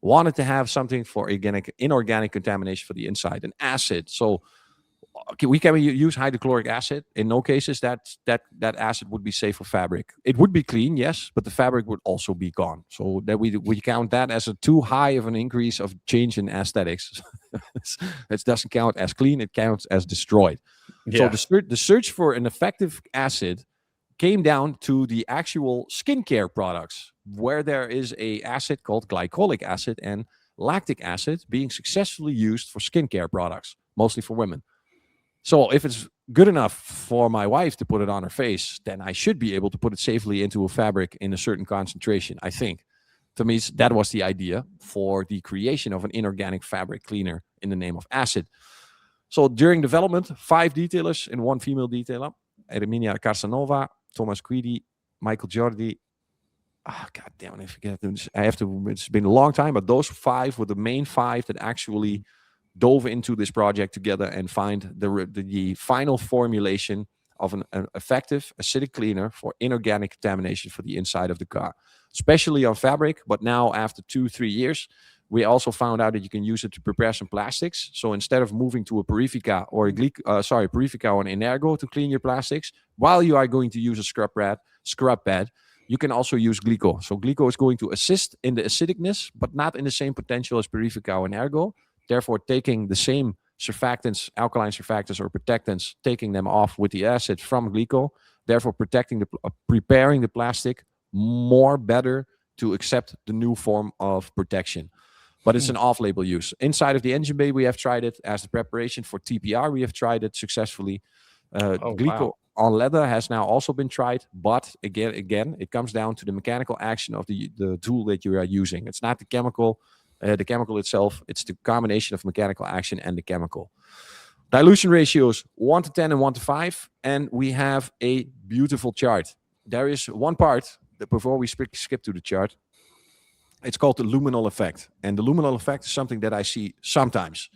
wanted to have something for inorganic contamination for the inside, an acid. So we can use hydrochloric acid. In no cases that acid would be safe for fabric. It would be clean, yes, but the fabric would also be gone. So that we count that as a too high of an increase of change in aesthetics. It doesn't count as clean, it counts as destroyed. Yeah. So the search for an effective acid came down to the actual skincare products, where there is a acid called glycolic acid and lactic acid being successfully used for skincare products, mostly for women. So if it's good enough for my wife to put it on her face, then I should be able to put it safely into a fabric in a certain concentration, I think. To me, that was the idea for the creation of an inorganic fabric cleaner in the name of acid. So during development, 5 detailers and 1 female detailer, Erminia Carsanova, Thomas Guidi, Michael Jordi. God damn it, I forget. It's been a long time, but those 5 were the main 5 that actually dove into this project together and find the final formulation of an effective acidic cleaner for inorganic contamination for the inside of the car, especially on fabric. But now, after 2-3 years, we also found out that you can use it to prepare some plastics. So instead of moving to a Purifica or Purifica or an Energo to clean your plastics, while you are going to use a scrub pad, you can also use Glico. So Glico is going to assist in the acidicness, but not in the same potential as Purifica or Energo. Therefore, taking the same surfactants, alkaline surfactants or protectants, taking them off with the acid from Glico, therefore preparing the plastic better to accept the new form of protection. But it's an off-label use. Inside of the engine bay, we have tried it as the preparation for TPR. We have tried it successfully. Glico on leather has now also been tried, but again, it comes down to the mechanical action of the tool that you are using. It's not the chemical itself, it's the combination of mechanical action and the chemical. Dilution ratios 1:10 and 1:5, and we have a beautiful chart. There is one part that before we skip to the chart, it's called the luminol effect. And the luminol effect is something that I see sometimes.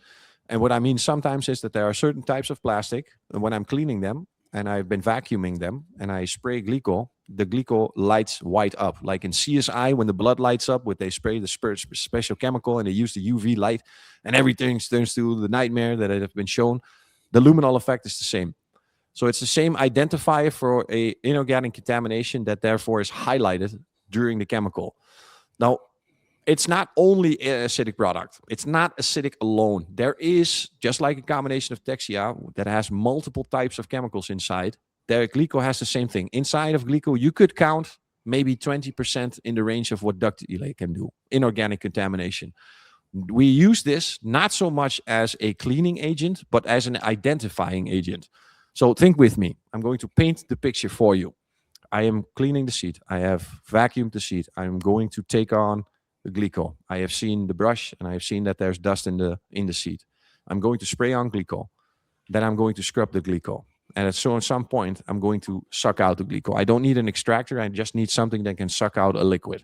And what I mean sometimes is that there are certain types of plastic, and when I'm cleaning them, and I've been vacuuming them, and I spray Glico, the Glico lights white up. Like in CSI, when the blood lights up, they spray the special chemical, and they use the UV light, and everything turns to the nightmare that has been shown. The luminol effect is the same. So it's the same identifier for a inorganic contamination that therefore is highlighted during the chemical. Now, it's not only an acidic product. It's not acidic alone. There is, just like a combination of Texia that has multiple types of chemicals inside, Glico has the same thing. Inside of Glico, you could count maybe 20% in the range of what Ductile can do, inorganic contamination. We use this not so much as a cleaning agent, but as an identifying agent. So think with me. I'm going to paint the picture for you. I am cleaning the seat. I have vacuumed the seat. I'm going to take on the Glico. I have seen the brush, and I have seen that there's dust in the seat. I'm going to spray on Glico. Then I'm going to scrub the Glico. And at some point, I'm going to suck out the Glico. I don't need an extractor. I just need something that can suck out a liquid.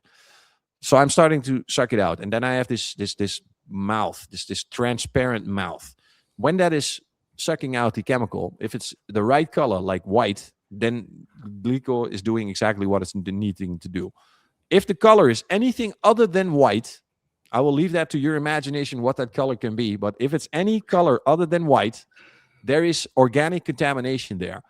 So I'm starting to suck it out. And then I have this mouth, this transparent mouth. When that is sucking out the chemical, if it's the right color, like white, then Glico is doing exactly what it's needing to do. If the color is anything other than white, I will leave that to your imagination what that color can be. But if it's any color other than white, there is organic contamination there.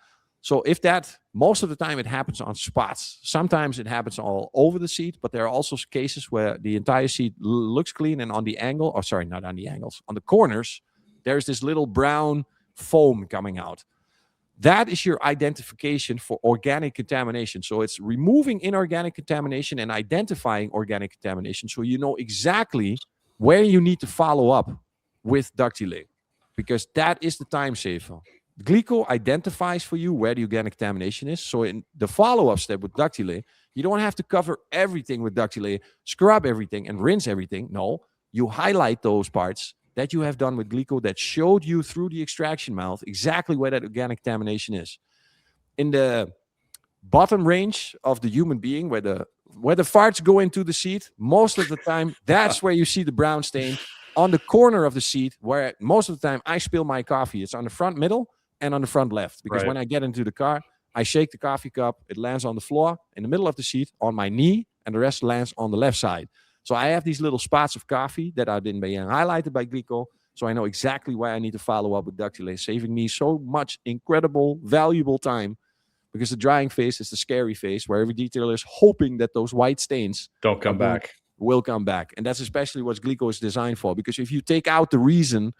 So if that, most of the time it happens on spots. Sometimes it happens all over the seat, but there are also cases where the entire seat looks clean, and on the angle, not on the angles, on the corners, there's this little brown foam coming out. That is your identification for organic contamination. So it's removing inorganic contamination and identifying organic contamination, so you know exactly where you need to follow up with Ductile, because that is the time saver. Glico identifies for you where the organic contamination is. So in the follow-up step with Ductile, you don't have to cover everything with Ductile, scrub everything, and rinse everything. No, you highlight those parts that you have done with Glico that showed you through the extraction mouth exactly where that organic contamination is. In the bottom range of the human being, where the farts go into the seed, most of the time, that's where you see the brown stain. On the corner of the seat, where most of the time I spill my coffee, it's on the front middle and on the front left. Because when I get into the car, I shake the coffee cup, it lands on the floor in the middle of the seat on my knee, and the rest lands on the left side. So I have these little spots of coffee that are then being highlighted by Glico, so I know exactly where I need to follow up with Ductile, saving me so much incredible, valuable time. Because the drying phase is the scary phase, where every detailer is hoping that those white stains don't come back. Will come back. And that's especially what Glico is designed for. Because if you take out the reason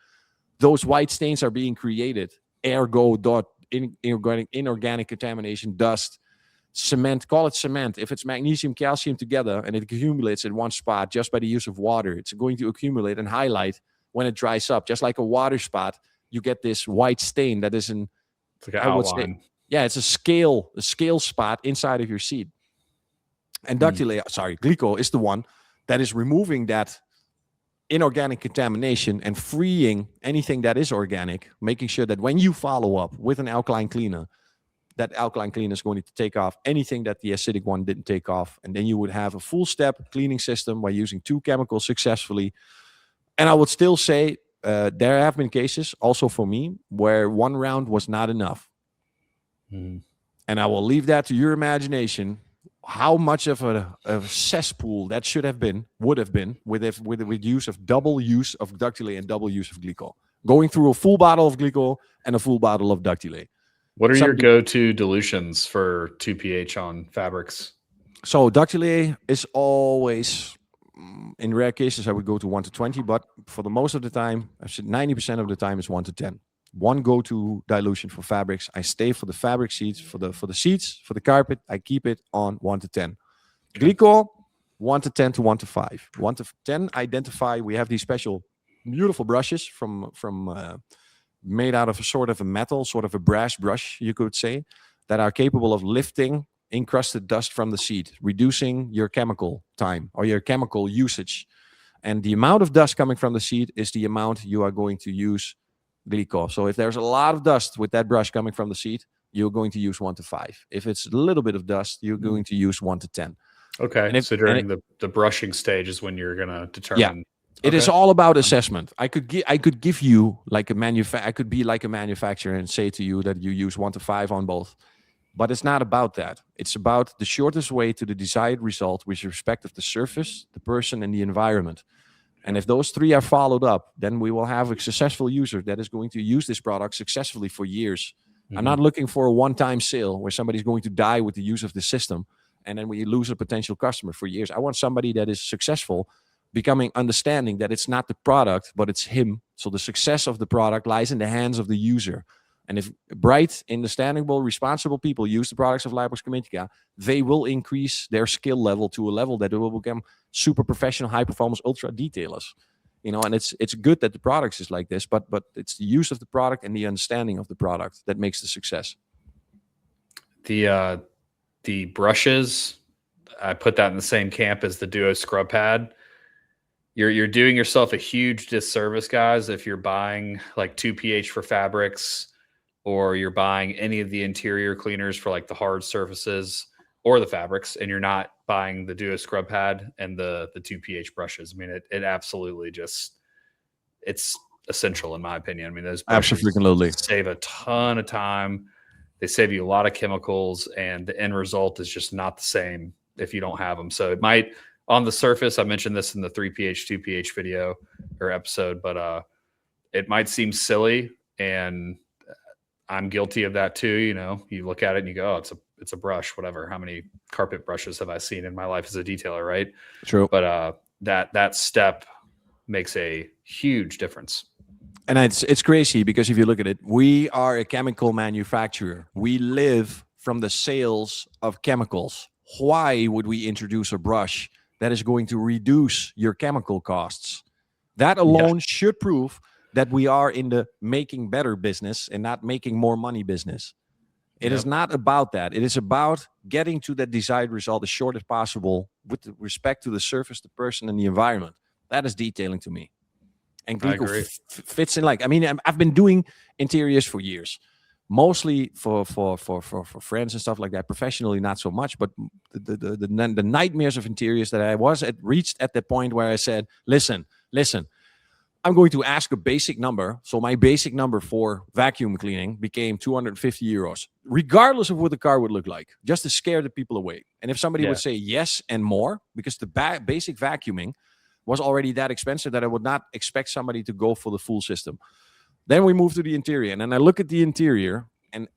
those white stains are being created, ergo inorganic contamination, dust, cement, call it cement. If it's magnesium, calcium together and it accumulates in one spot just by the use of water, it's going to accumulate and highlight when it dries up. Just like a water spot, you get this white stain that is it's like an outline. It's a scale spot inside of your seed. And Glico is the one that is removing that inorganic contamination and freeing anything that is organic, making sure that when you follow up with an alkaline cleaner, that alkaline cleaner is going to take off anything that the acidic one didn't take off. And then you would have a full step cleaning system by using 2 chemicals successfully. And I would still say there have been cases also for me where 1 round was not enough. And I will leave that to your imagination, how much of a cesspool that would have been with use of double use of Ductile and double use of Glico. Going through a full bottle of Glico and a full bottle of Ductile. What are your go-to dilutions for 2 pH on fabrics? So Ductile is always, in rare cases, I would go to 1 to 20, but for the most of the time, I said 90% of the time is 1 to 10. One go-to dilution for fabrics. I stay for the fabric seeds, for the seats, for the carpet. I keep it on 1 to 10. Glico, 1 to 10 to 1 to 5. 1 to 10, identify. We have these special, beautiful brushes from made out of a sort of a metal, sort of a brass brush, you could say, that are capable of lifting encrusted dust from the seed, reducing your chemical time or your chemical usage. And the amount of dust coming from the seed is the amount you are going to use Glico. So if there's a lot of dust with that brush coming from the seed, you're going to use 1 to 5. If it's a little bit of dust, you're going to use 1 to 10. Okay. So during the brushing stage is when you're going to determine. Yeah. It is all about assessment. I could give you like I could be like a manufacturer and say to you that you use 1 to 5 on both. But it's not about that. It's about the shortest way to the desired result with respect of the surface, the person, and the environment. And if those 3 are followed up, then we will have a successful user that is going to use this product successfully for years. I'm not looking for a one-time sale where somebody's going to die with the use of the system and then we lose a potential customer for years. I want somebody that is successful, understanding that it's not the product, but it's him. So the success of the product lies in the hands of the user. And if bright, understandable, responsible people use the products of Labocosmetica, they will increase their skill level to a level that they will become super professional, high performance, ultra detailers. And it's good that the products is like this, but it's the use of the product and the understanding of the product that makes the success. The brushes, I put that in the same camp as the Duo scrub pad. You're doing yourself a huge disservice, guys, if you're buying like 2 pH for fabrics, or you're buying any of the interior cleaners for like the hard surfaces or the fabrics, and you're not buying the Duo scrub pad and the 2 pH brushes. I mean, it absolutely it's essential in my opinion. I mean, those brushes absolutely save a ton of time. They save you a lot of chemicals, and the end result is just not the same if you don't have them. So it might, on the surface, I mentioned this in the 3 pH, 2 pH video or episode, but it might seem silly, and I'm guilty of that too. You look at it and you go, oh, it's a brush, whatever. How many carpet brushes have I seen in my life as a detailer, right? True. But that step makes a huge difference. And it's crazy because if you look at it, we are a chemical manufacturer. We live from the sales of chemicals. Why would we introduce a brush that is going to reduce your chemical costs? That alone should prove that we are in the making better business and not making more money business. It is not about that. It is about getting to that desired result as short as possible with respect to the surface, the person, and the environment. That is detailing to me. And Glico fits in like, I mean, I've been doing interiors for years, mostly for friends and stuff like that. Professionally, not so much, but the nightmares of interiors that I reached at the point where I said, listen, I'm going to ask a basic number. So my basic number for vacuum cleaning became 250 euros, regardless of what the car would look like, just to scare the people away. And if somebody would say yes and more, because the basic vacuuming was already that expensive that I would not expect somebody to go for the full system. Then we move to the interior, and then I look at the interior, and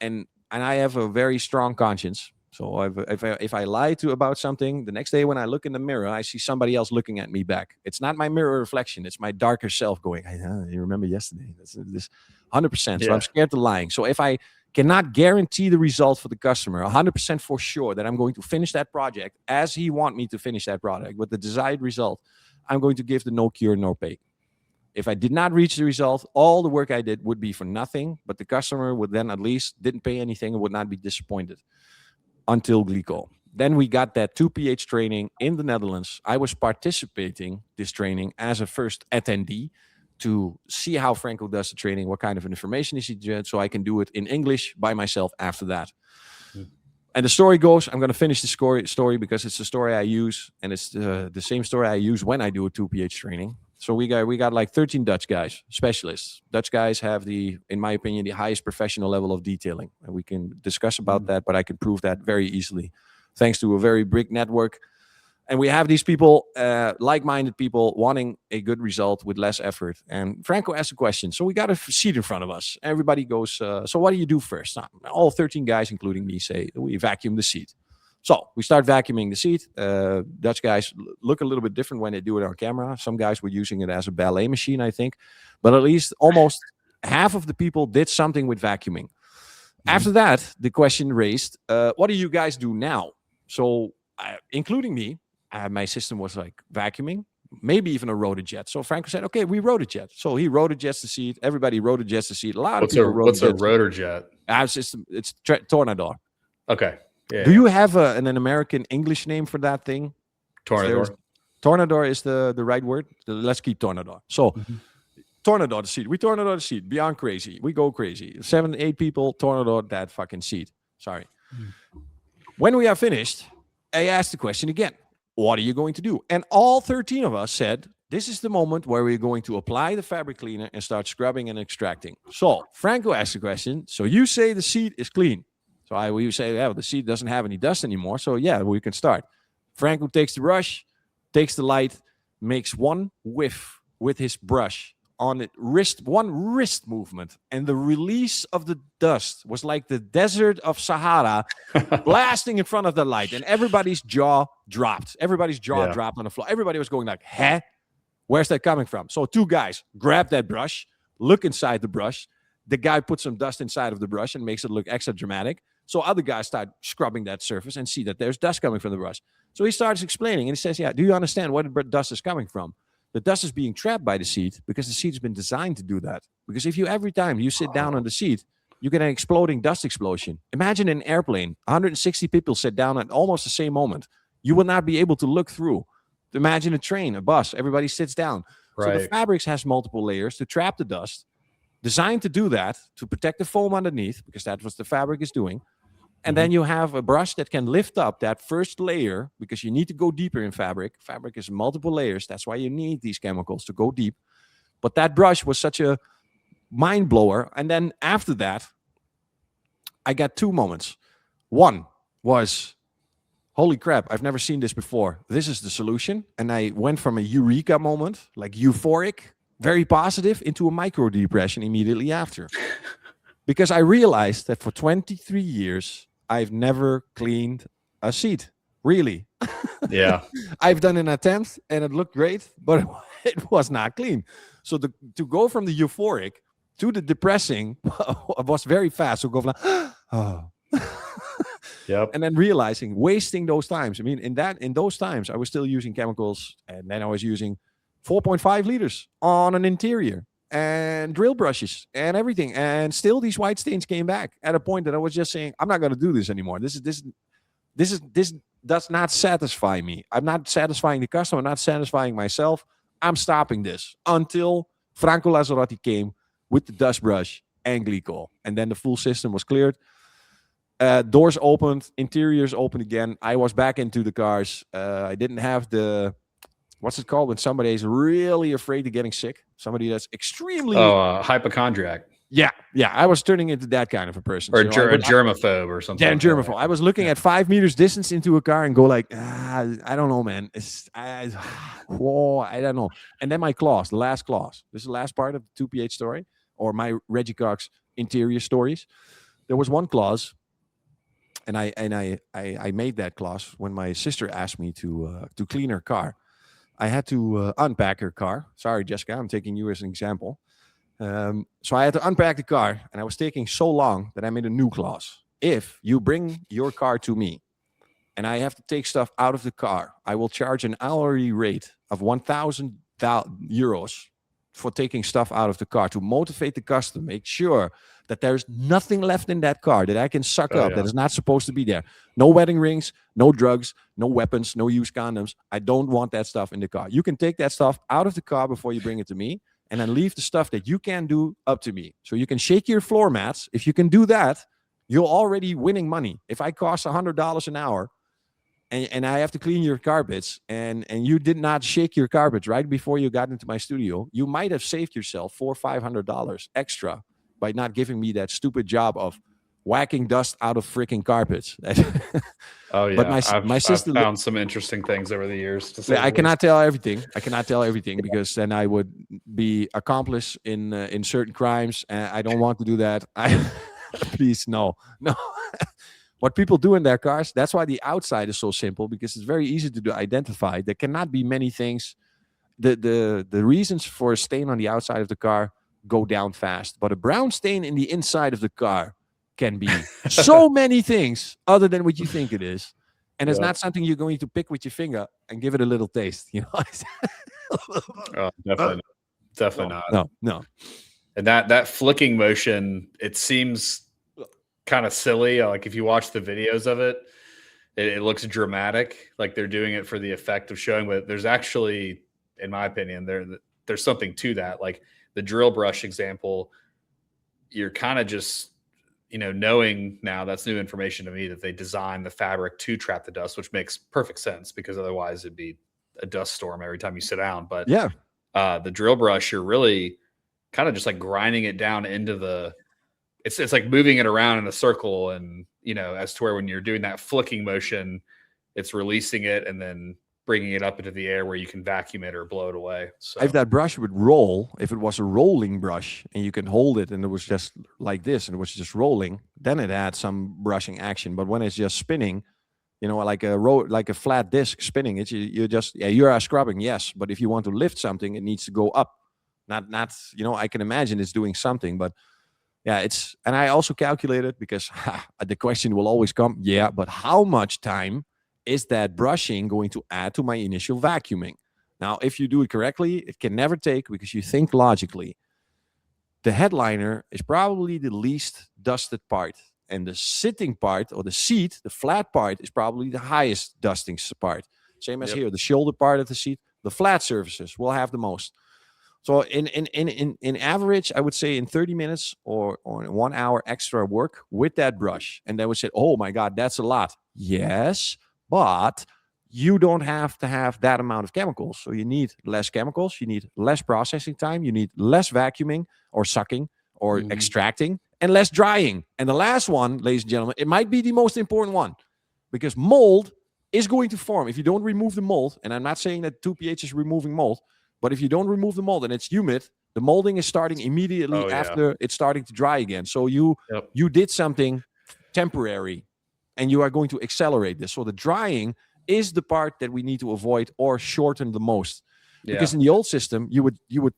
I have a very strong conscience. So if I lie about something, the next day when I look in the mirror, I see somebody else looking at me back. It's not my mirror reflection. It's my darker self going, hey, you remember yesterday? This 100%. So I'm scared of lying. So if I cannot guarantee the result for the customer 100% for sure that I'm going to finish that project as he want me to finish that project with the desired result, I'm going to give the no cure, no pay. If I did not reach the result, all the work I did would be for nothing, but the customer would then at least didn't pay anything and would not be disappointed. Until Glico. Then we got that 2PH training in the Netherlands. I was participating this training as a first attendee to see how Franco does the training, what kind of information is he doing, so I can do it in English by myself after that. And the story goes, I'm going to finish the story because it's the story I use, and it's the same story I use when I do a 2PH training. So we got like 13 Dutch guys, specialists. Dutch guys have in my opinion, the highest professional level of detailing. And we can discuss about that, but I can prove that very easily, thanks to a very big network. And we have these people, like-minded people, wanting a good result with less effort. And Franco asked a question. So we got a seat in front of us. Everybody goes, so what do you do first? All 13 guys, including me, say, we vacuum the seat. So we start vacuuming the seat. Dutch guys look a little bit different when they do it on camera. Some guys were using it as a ballet machine, I think. But at least almost half of the people did something with vacuuming. After that, the question raised, what do you guys do now? So including me, my system was like vacuuming, maybe even a rotojet. So Franco said, okay, we rotojet. So he rotojets the seat. Everybody rotojets the seat. A lot of people rotojet. What's a rotorjet? It's Tornador. Okay. Yeah. Do you have an American English name for that thing? Tornador. Tornador is the right word. Let's keep Tornador. So Tornador the seat. We Tornador the seat. Beyond crazy. We go crazy. 7, 8 people Tornador that fucking seat. Sorry. When we are finished, I asked the question again. What are you going to do? And all 13 of us said, this is the moment where we're going to apply the fabric cleaner and start scrubbing and extracting. So Franco asked the question. So you say the seat is clean. So we say, yeah, the seat doesn't have any dust anymore. So yeah, we can start. Franco takes the brush, takes the light, makes one whiff with his brush on it, one wrist movement. And the release of the dust was like the desert of Sahara blasting in front of the light. And everybody's jaw dropped. Everybody's jaw dropped on the floor. Everybody was going like, huh? Where's that coming from? So 2 guys grab that brush, look inside the brush. The guy puts some dust inside of the brush and makes it look extra dramatic. So other guys start scrubbing that surface and see that there's dust coming from the brush. So he starts explaining and he says, yeah, do you understand where the dust is coming from? The dust is being trapped by the seat because the seat's been designed to do that. Because if every time you sit down on the seat, you get an exploding dust explosion. Imagine an airplane, 160 people sit down at almost the same moment. You will not be able to look through. Imagine a train, a bus, everybody sits down. Right. So the fabrics has multiple layers to trap the dust, designed to do that, to protect the foam underneath, because that's what the fabric is doing. And then you have a brush that can lift up that first layer, because you need to go deeper in fabric. Fabric is multiple layers. That's why you need these chemicals to go deep. But that brush was such a mind blower. And then after that, I got 2 moments. One was, holy crap, I've never seen this before. This is the solution. And I went from a eureka moment, like euphoric, very positive, into a micro depression immediately after. Because I realized that for 23 years, I've never cleaned a seat. Really. Yeah. I've done an attempt and it looked great, but it was not clean. So to go from the euphoric to the depressing was very fast. So go from oh. Yep. And then realizing, wasting those times. I mean, in those times, I was still using chemicals, and then I was using 4.5 liters on an interior. and drill brushes and everything. And still these white stains came back at a point that I was just saying, I'm not going to do this anymore. This does not satisfy me. I'm not satisfying the customer. I'm not satisfying myself. I'm stopping this until Franco Lazzarotti came with the dust brush and Glico. And then the full system was cleared. Doors opened, interiors opened again. I was back into the cars. I didn't have the, what's it called when somebody is really afraid of getting sick? Somebody that's extremely... hypochondriac. Yeah. I was turning into that kind of a person. Or a germaphobe or something. Yeah, germaphobe. I was looking at 5 meters distance into a car and go like, I don't know, man. I don't know. And then my clause, the last clause. This is the last part of the 2PH story, or my Reggy Cox interior stories. There was one clause, and I made that clause when my sister asked me to clean her car. I had to unpack her car. Sorry, Jessica, I'm taking you as an example. So I had to unpack the car, and I was taking so long that I made a new clause. If you bring your car to me and I have to take stuff out of the car, I will charge an hourly rate of 1,000 euros for taking stuff out of the car to motivate the customer, make sure that there's nothing left in that car that I can suck up that is not supposed to be there. No wedding rings, no drugs, no weapons, no used condoms. I don't want that stuff in the car. You can take that stuff out of the car before you bring it to me, and then leave the stuff that you can do up to me. So you can shake your floor mats. If you can do that, you're already winning money. If I cost $100 an hour and I have to clean your carpets and you did not shake your carpets right before you got into my studio, you might have saved yourself $400 or $500 extra by not giving me that stupid job of whacking dust out of freaking carpets. Oh yeah, but my sister I've found some interesting things over the years. To say I cannot tell everything. I cannot tell everything because then I would be accomplice in certain crimes, and I don't want to do that. Please, no. What people do in their cars, that's why the outside is so simple, because it's very easy to identify. There cannot be many things. The reasons for a stain on the outside of the car go down fast, but a brown stain in the inside of the car can be so many things other than what you think it is. And it's not something you're going to pick with your finger and give it a little taste, you know? Definitely not. No. And that flicking motion, it seems kind of silly. Like if you watch the videos of it, it looks dramatic. Like they're doing it for the effect of showing, but there's actually, in my opinion, there's something to that. Like the drill brush example, you're kind of just, knowing now, that's new information to me, that they designed the fabric to trap the dust, which makes perfect sense because otherwise it'd be a dust storm every time you sit down. But yeah, the drill brush, you're really kind of just like grinding it down into it's like moving it around in a circle, and as to where when you're doing that flicking motion, it's releasing it and then bringing it up into the air where you can vacuum it or blow it away. So if that brush would roll, if it was a rolling brush and you can hold it and it was just like this and it was just rolling, then it had some brushing action. But when it's just spinning, like a flat disc spinning, it's you are scrubbing, yes. But if you want to lift something, it needs to go up. Not I can imagine it's doing something, but yeah, and I also calculated, because the question will always come, but how much time is that brushing going to add to my initial vacuuming? Now, if you do it correctly, it can never take, because you think logically. The headliner is probably the least dusted part, and the sitting part, or the seat, the flat part, is probably the highest dusting part. Same as here, the shoulder part of the seat, the flat surfaces will have the most. So in average, I would say in 30 minutes or 1 hour extra work with that brush. And they would say, oh my God, that's a lot. Yes, but you don't have to have that amount of chemicals. So you need less chemicals, you need less processing time, you need less vacuuming or sucking or extracting, and less drying. And the last one, ladies and gentlemen, it might be the most important one, because mold is going to form. If you don't remove the mold, and I'm not saying that 2PH is removing mold, but if you don't remove the mold and it's humid, the molding is starting immediately after it's starting to dry again. So you did something temporary, and you are going to accelerate this. So the drying is the part that we need to avoid or shorten the most. Because in the old system, you would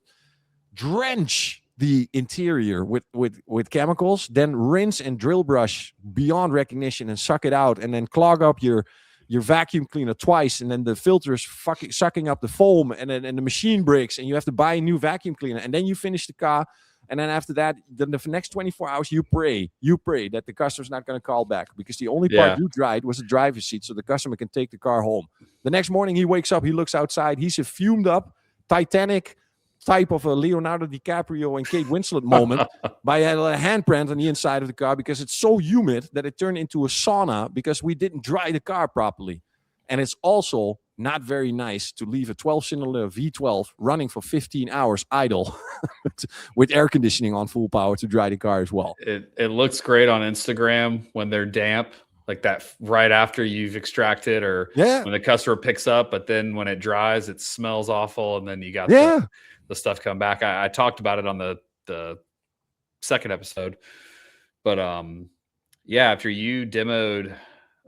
drench the interior with chemicals, then rinse and drill brush beyond recognition and suck it out, and then clog up your your vacuum cleaner twice, and then the filter is fucking sucking up the foam, and the machine breaks, and you have to buy a new vacuum cleaner, and then you finish the car, and then after that, then the next 24 hours, you pray that the customer's not going to call back, because the only part you dried was the driver's seat, so the customer can take the car home. The next morning, he wakes up, he looks outside, he's a fumed up Titanic type of a Leonardo DiCaprio and Kate Winslet moment by a handprint on the inside of the car, because it's so humid that it turned into a sauna because we didn't dry the car properly. And it's also not very nice to leave a 12-cylinder V12 running for 15 hours idle with air conditioning on full power to dry the car as well. It looks great on Instagram when they're damp, like that right after you've extracted, or when the customer picks up, but then when it dries, it smells awful, and then you got the stuff come back. I talked about it on the second episode, but after you demoed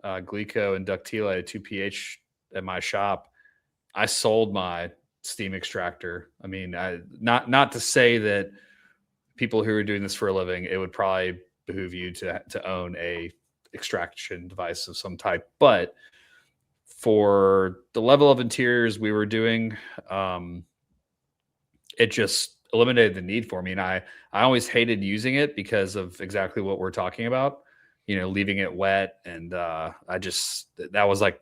Glico and Ductile 2pH at my shop, I sold my steam extractor. I mean, not to say that people who are doing this for a living, it would probably behoove you to own a extraction device of some type, but for the level of interiors we were doing, it just eliminated the need for me. And I always hated using it because of exactly what we're talking about, leaving it wet. And that was like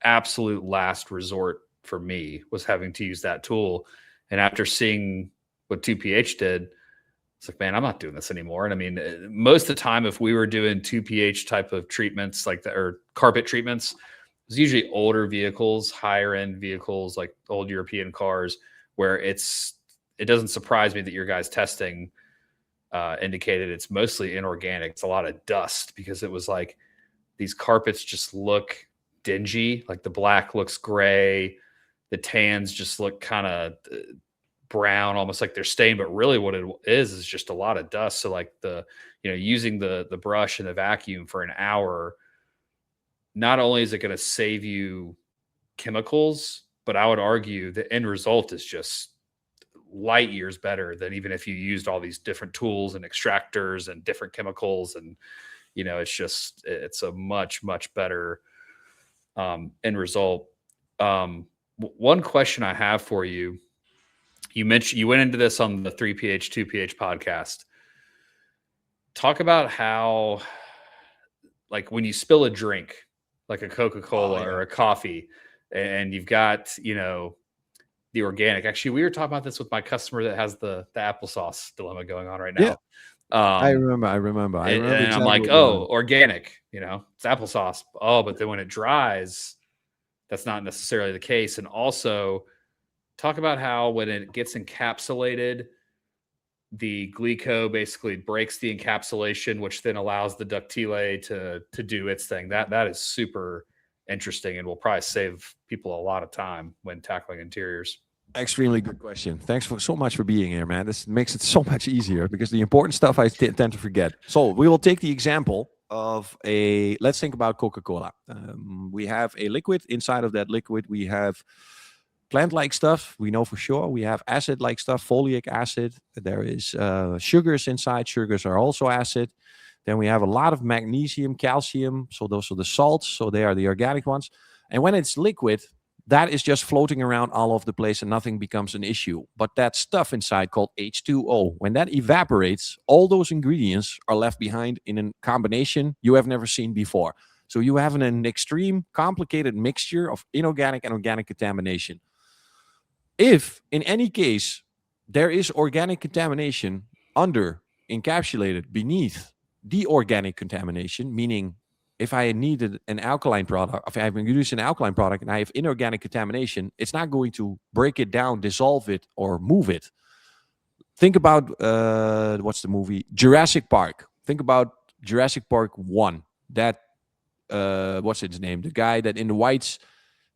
absolute last resort for me, was having to use that tool. And after seeing what 2pH did, it's like, man, I'm not doing this anymore. And I mean, most of the time, if we were doing 2pH type of treatments like that, or carpet treatments, it was usually older vehicles, higher end vehicles, like old European cars, where it doesn't surprise me that your guys' testing indicated it's mostly inorganic. It's a lot of dust, because it was like these carpets just look dingy. Like the black looks gray, the tans just look kind of brown, almost like they're stained, but really what it is just a lot of dust. So like using the brush and the vacuum for an hour, not only is it going to save you chemicals, but I would argue the end result is just light years better than even if you used all these different tools and extractors and different chemicals. And it's a much, much better end result. One question I have for you, you mentioned you went into this on the 3pH 2pH podcast. Talk about how, like, when you spill a drink like a Coca-Cola or a coffee, and you've got the organic. Actually, we were talking about this with my customer that has the applesauce dilemma going on right now. Yeah. I remember. And exactly. I'm like, organic, it's applesauce. Oh, but then when it dries, that's not necessarily the case. And also talk about how when it gets encapsulated, the Glico basically breaks the encapsulation, which then allows the Ductile to do its thing. That is super interesting, and will probably save people a lot of time when tackling interiors. Extremely good question. Thanks so much for being here, man. This makes it so much easier, because the important stuff I tend to forget. So we will take the example of let's think about Coca-Cola. We have a liquid. Inside of that liquid, we have plant-like stuff. We know for sure. We have acid-like stuff, folic acid. There is sugars inside. Sugars are also acid. Then we have a lot of magnesium, calcium. So those are the salts. So they are the organic ones. And when it's liquid, that is just floating around all over the place and nothing becomes an issue. But that stuff inside called H2O, when that evaporates, all those ingredients are left behind in a combination you have never seen before. So you have an extreme complicated mixture of inorganic and organic contamination. If in any case there is organic contamination under, encapsulated beneath the organic contamination, meaning if I needed an alkaline product, if I've used an alkaline product and I have inorganic contamination, it's not going to break it down, dissolve it, or move it. Think about, what's the movie? Jurassic Park. Think about Jurassic Park 1. That, what's his name? The guy that in the whites,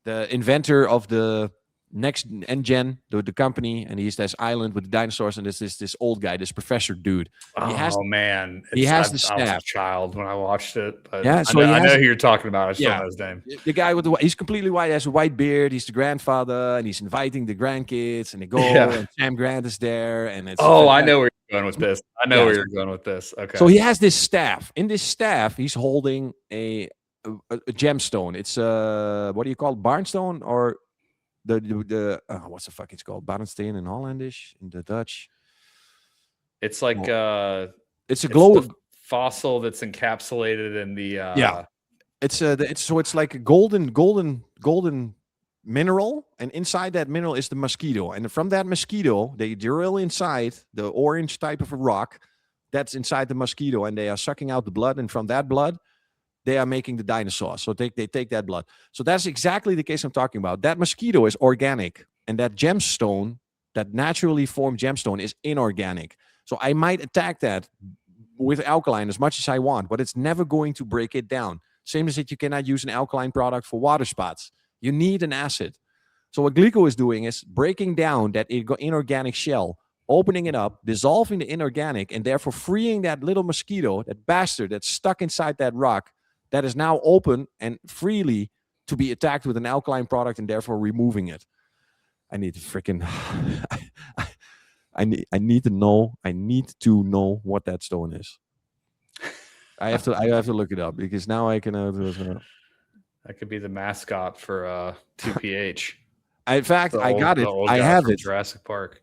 the inventor of the next engine, the company, and he's this island with the dinosaurs, and this old guy, this professor dude. He has the staff. I was a child when I watched it, but yeah, so I know who you're talking about. I just don't know his name. The guy with he's completely white, has a white beard, he's the grandfather, and he's inviting the grandkids, and they go, and Sam Grant is there, and it's I know where you're going with this. I know where you're going with this. Okay. So he has this staff. In this staff, he's holding a a gemstone. It's what do you call it? Barnstone or the what's the fuck it's called? Barnsteen in Hollandish, in the Dutch. It's like it's a it's glow. the fossil that's encapsulated in the Yeah, it's like a golden mineral, and inside that mineral is the mosquito, and from that mosquito they drill inside the orange type of a rock that's inside the mosquito, and they are sucking out the blood, and from that blood they are making the dinosaurs. So they take that blood. So that's exactly the case I'm talking about. That mosquito is organic, and that gemstone, that naturally formed gemstone, is inorganic. So I might attack that with alkaline as much as I want, but it's never going to break it down. Same as that you cannot use an alkaline product for water spots. You need an acid. So what Glico is doing is breaking down that inorganic shell, opening it up, dissolving the inorganic, and therefore freeing that little mosquito, that bastard that's stuck inside that rock, that is now open and freely to be attacked with an alkaline product, and therefore removing it. I need to freaking I need to know what that stone is. I have to look it up, because now I can that could be the mascot for 2PH. In fact, I got it. I have it. Jurassic Park.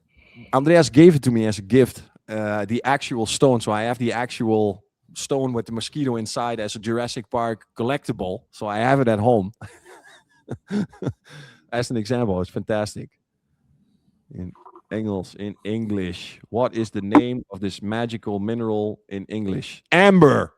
Andreas gave it to me as a gift, the actual stone. So I have the actual stone with the mosquito inside as a Jurassic Park collectible. So I have it at home. As an example, it's fantastic. In English, what is the name of this magical mineral in English? Amber.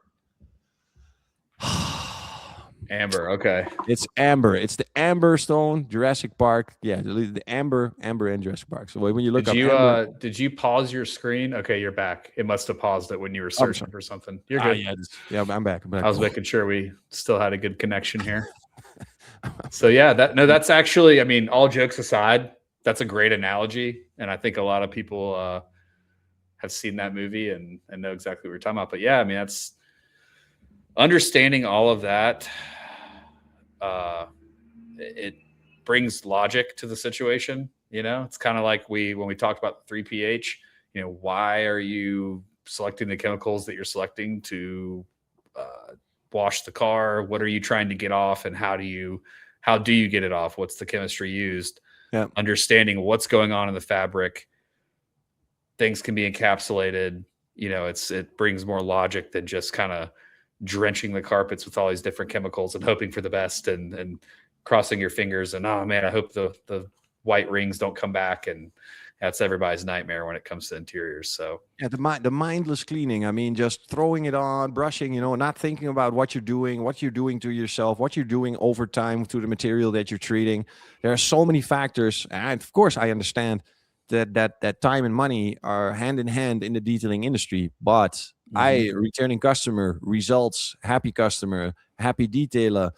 Amber. Okay. It's amber. It's the amber stone, Jurassic Park. Yeah, the amber in Jurassic Park. So when you look up amber, did you pause your screen? Okay, you're back. It must have paused it when you were searching for something. You're good. Yeah, I'm back. I was making sure we still had a good connection here. So yeah, that's actually, I mean, all jokes aside, that's a great analogy, and I think a lot of people have seen that movie and know exactly what we're talking about. But yeah, I mean, that's understanding all of that. It brings logic to the situation. You know, it's kind of like when we talked about 3pH. You know, why are you selecting the chemicals that you're selecting to wash the car? What are you trying to get off, and how do you get it off? What's the chemistry used? Yeah. Understanding what's going on in the fabric. Things can be encapsulated. You know, it brings more logic than just kind of drenching the carpets with all these different chemicals and hoping for the best and crossing your fingers and, oh man, I hope the white rings don't come back. And that's everybody's nightmare when it comes to interiors. So yeah, the mindless cleaning. I mean, just throwing it on, brushing, not thinking about what you're doing to yourself, what you're doing over time to the material that you're treating. There are so many factors. And of course, I understand that time and money are hand in hand in the detailing industry, but returning customer, results, happy customer, happy detailer,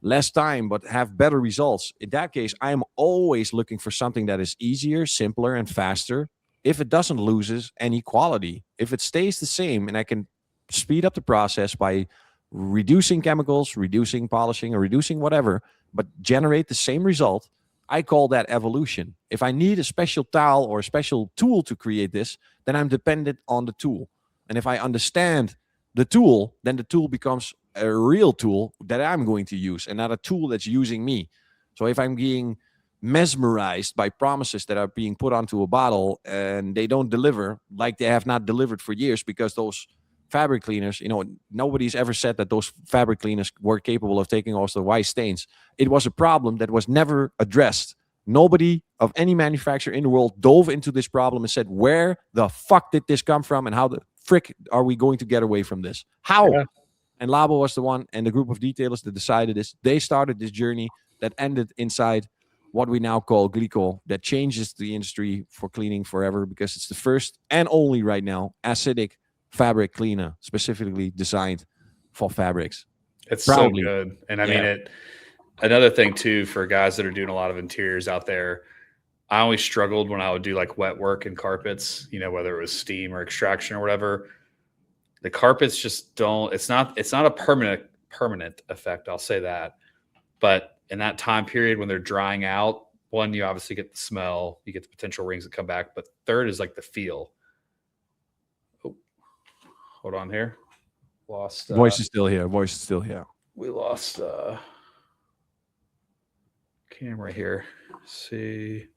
less time, but have better results. In that case, I am always looking for something that is easier, simpler, and faster. If it doesn't lose any quality, if it stays the same, and I can speed up the process by reducing chemicals, reducing polishing, or reducing whatever, but generate the same result, I call that evolution. If I need a special towel or a special tool to create this, then I'm dependent on the tool. And if I understand the tool, then the tool becomes a real tool that I'm going to use and not a tool that's using me. So if I'm being mesmerized by promises that are being put onto a bottle and they don't deliver, like they have not delivered for years, because those fabric cleaners, nobody's ever said that those fabric cleaners were capable of taking off the white stains. It was a problem that was never addressed. Nobody of any manufacturer in the world dove into this problem and said, where the fuck did this come from, and how the frick are we going to get away from this? How? Yeah. And Labo was the one, and the group of detailers that decided this. They started this journey that ended inside what we now call Glico, that changes the industry for cleaning forever, because it's the first and only right now acidic fabric cleaner specifically designed for fabrics. It's proudly. So good. And I mean, another thing too, for guys that are doing a lot of interiors out there, I always struggled when I would do like wet work in carpets, whether it was steam or extraction or whatever. The carpets just don't, it's not a permanent effect. I'll say that. But in that time period when they're drying out, one, you obviously get the smell, you get the potential rings that come back. But third is like the feel. Oh, hold on here. Lost. Voice is still here. We lost camera here. Let's see,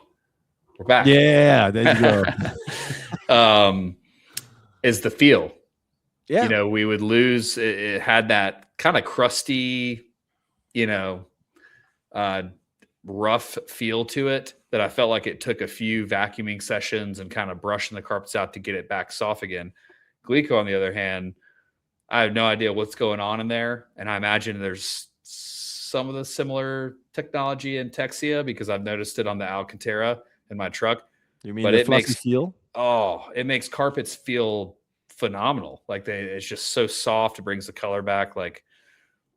we're back. Yeah, there you go. Is the feel. Yeah. You know, we would lose. It had that kind of crusty, you know, rough feel to it that I felt like it took a few vacuuming sessions and kind of brushing the carpets out to get it back soft again. Glico, on the other hand, I have no idea what's going on in there. And I imagine there's some of the similar technology in Texia because I've noticed it on the Alcantara in my truck. You mean But the it fluffy makes feel? it makes carpets feel phenomenal. Like it's just so soft. It brings the color back. Like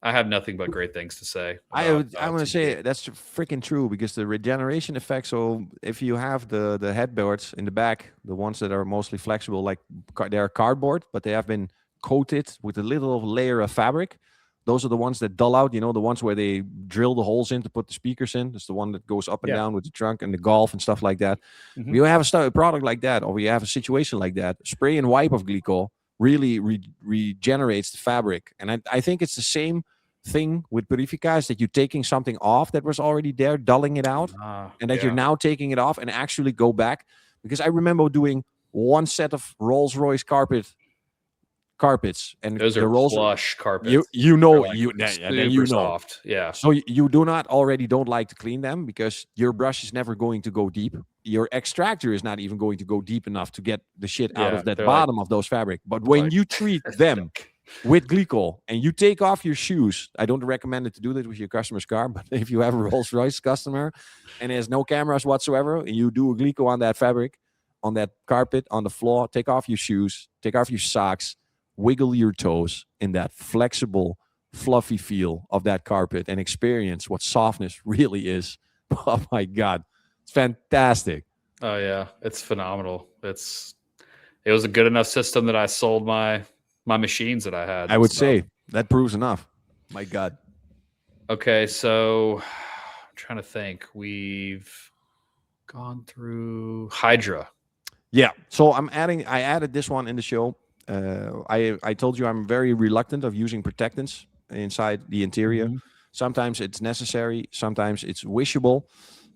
I have nothing but great things to say about I want to TP. say that's freaking true because the regeneration effect. So if you have the headboards in the back, the ones that are mostly flexible, like they're cardboard, but they have been coated with a little layer of fabric. Those are the ones that dull out. You know, the ones where they drill the holes in to put the speakers in. That's the one that goes up and Yeah. down with the trunk and the golf and stuff like that. Mhm. If you have a product like that, or you have a situation like that, spray and wipe of Glico really regenerates the fabric. And I think it's the same thing with Purifica, is that you're taking something off that was already there, dulling it out, and that you're now taking it off and actually go back. Because I remember doing one set of Rolls-Royce carpets, and Those the are Rolls plush carpets. you know They're, like, you and then super you know. soft. Yeah. So you do not already don't like to clean them because your brush is never going to go deep. Your extractor is not even going to go deep enough to get the shit out Yeah, of that they're like- bottom of those fabric. But when like- you treat them with Glico and you take off your shoes, I don't recommend it to do that with your customer's car, but if you have a Rolls Royce customer and there's no cameras whatsoever, and you do a Glico on that fabric, on that carpet, on the floor, take off your shoes, take off your socks, wiggle your toes in that flexible, fluffy feel of that carpet and experience what softness really is. Oh my God. It's fantastic. Oh yeah, it's phenomenal. It was a good enough system that I sold my machines that I had. I would say that proves enough. My God. Okay, so I'm trying to think. We've gone through Hydra. Yeah. So I added this one in the show. I told you I'm very reluctant of using protectants inside the interior. Mhm. Sometimes it's necessary, sometimes it's wishable.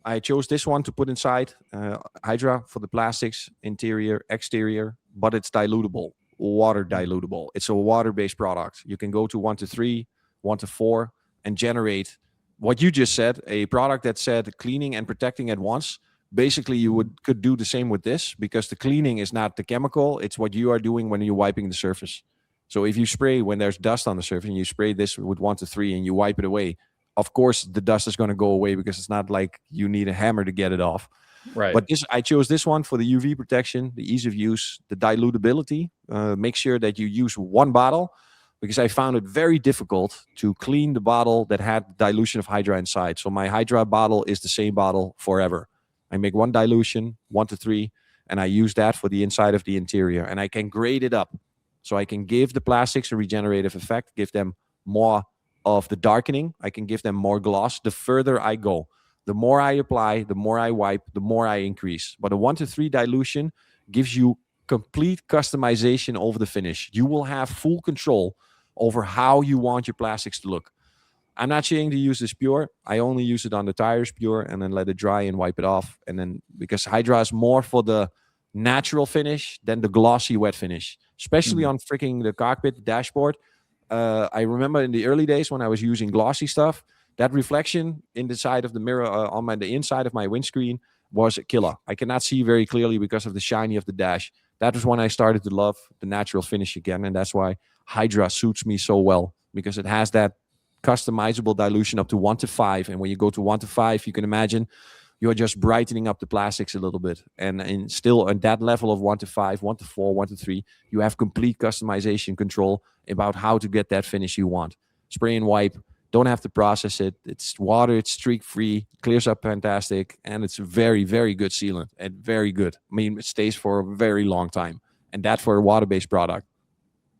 I chose this one to put inside Hydra for the plastics, interior, exterior, but it's dilutable, water dilutable. It's a water-based product. You can go to 1 to 3, 1 to 4, and generate what you just said, a product that said cleaning and protecting at once. Basically, you could do the same with this because the cleaning is not the chemical, it's what you are doing when you're wiping the surface. So if you spray when there's dust on the surface and you spray this with 1 to 3 and you wipe it away, of course the dust is going to go away because it's not like you need a hammer to get it off. Right. But I chose this one for the UV protection, the ease of use, the dilutability. Make sure that you use one bottle because I found it very difficult to clean the bottle that had dilution of Hydra inside. So my Hydra bottle is the same bottle forever. I make one dilution, 1 to 3, and I use that for the inside of the interior. And I can grade it up. So I can give the plastics a regenerative effect, give them more of the darkening. I can give them more gloss. The further I go, the more I apply, the more I wipe, the more I increase. But a 1 to 3 dilution gives you complete customization over the finish. You will have full control over how you want your plastics to look. I'm not saying to use this pure. I only use it on the tires pure and then let it dry and wipe it off. And then because Hydra is more for the natural finish than the glossy wet finish, especially on freaking the cockpit, the dashboard. I remember in the early days when I was using glossy stuff, that reflection in the side of the mirror on the inside of my windscreen was a killer. I cannot see very clearly because of the shiny of the dash. That was when I started to love the natural finish again. And that's why Hydra suits me so well because it has that customizable dilution up to 1 to 5. And when you go to 1 to 5, you can imagine you're just brightening up the plastics a little bit. And still at that level of 1 to 5, 1 to 4, 1 to 3, you have complete customization control about how to get that finish you want. Spray and wipe, don't have to process it. It's water, it's streak free, clears up fantastic, and it's a very, very good sealant and very good. I mean, it stays for a very long time. And that for a water-based product.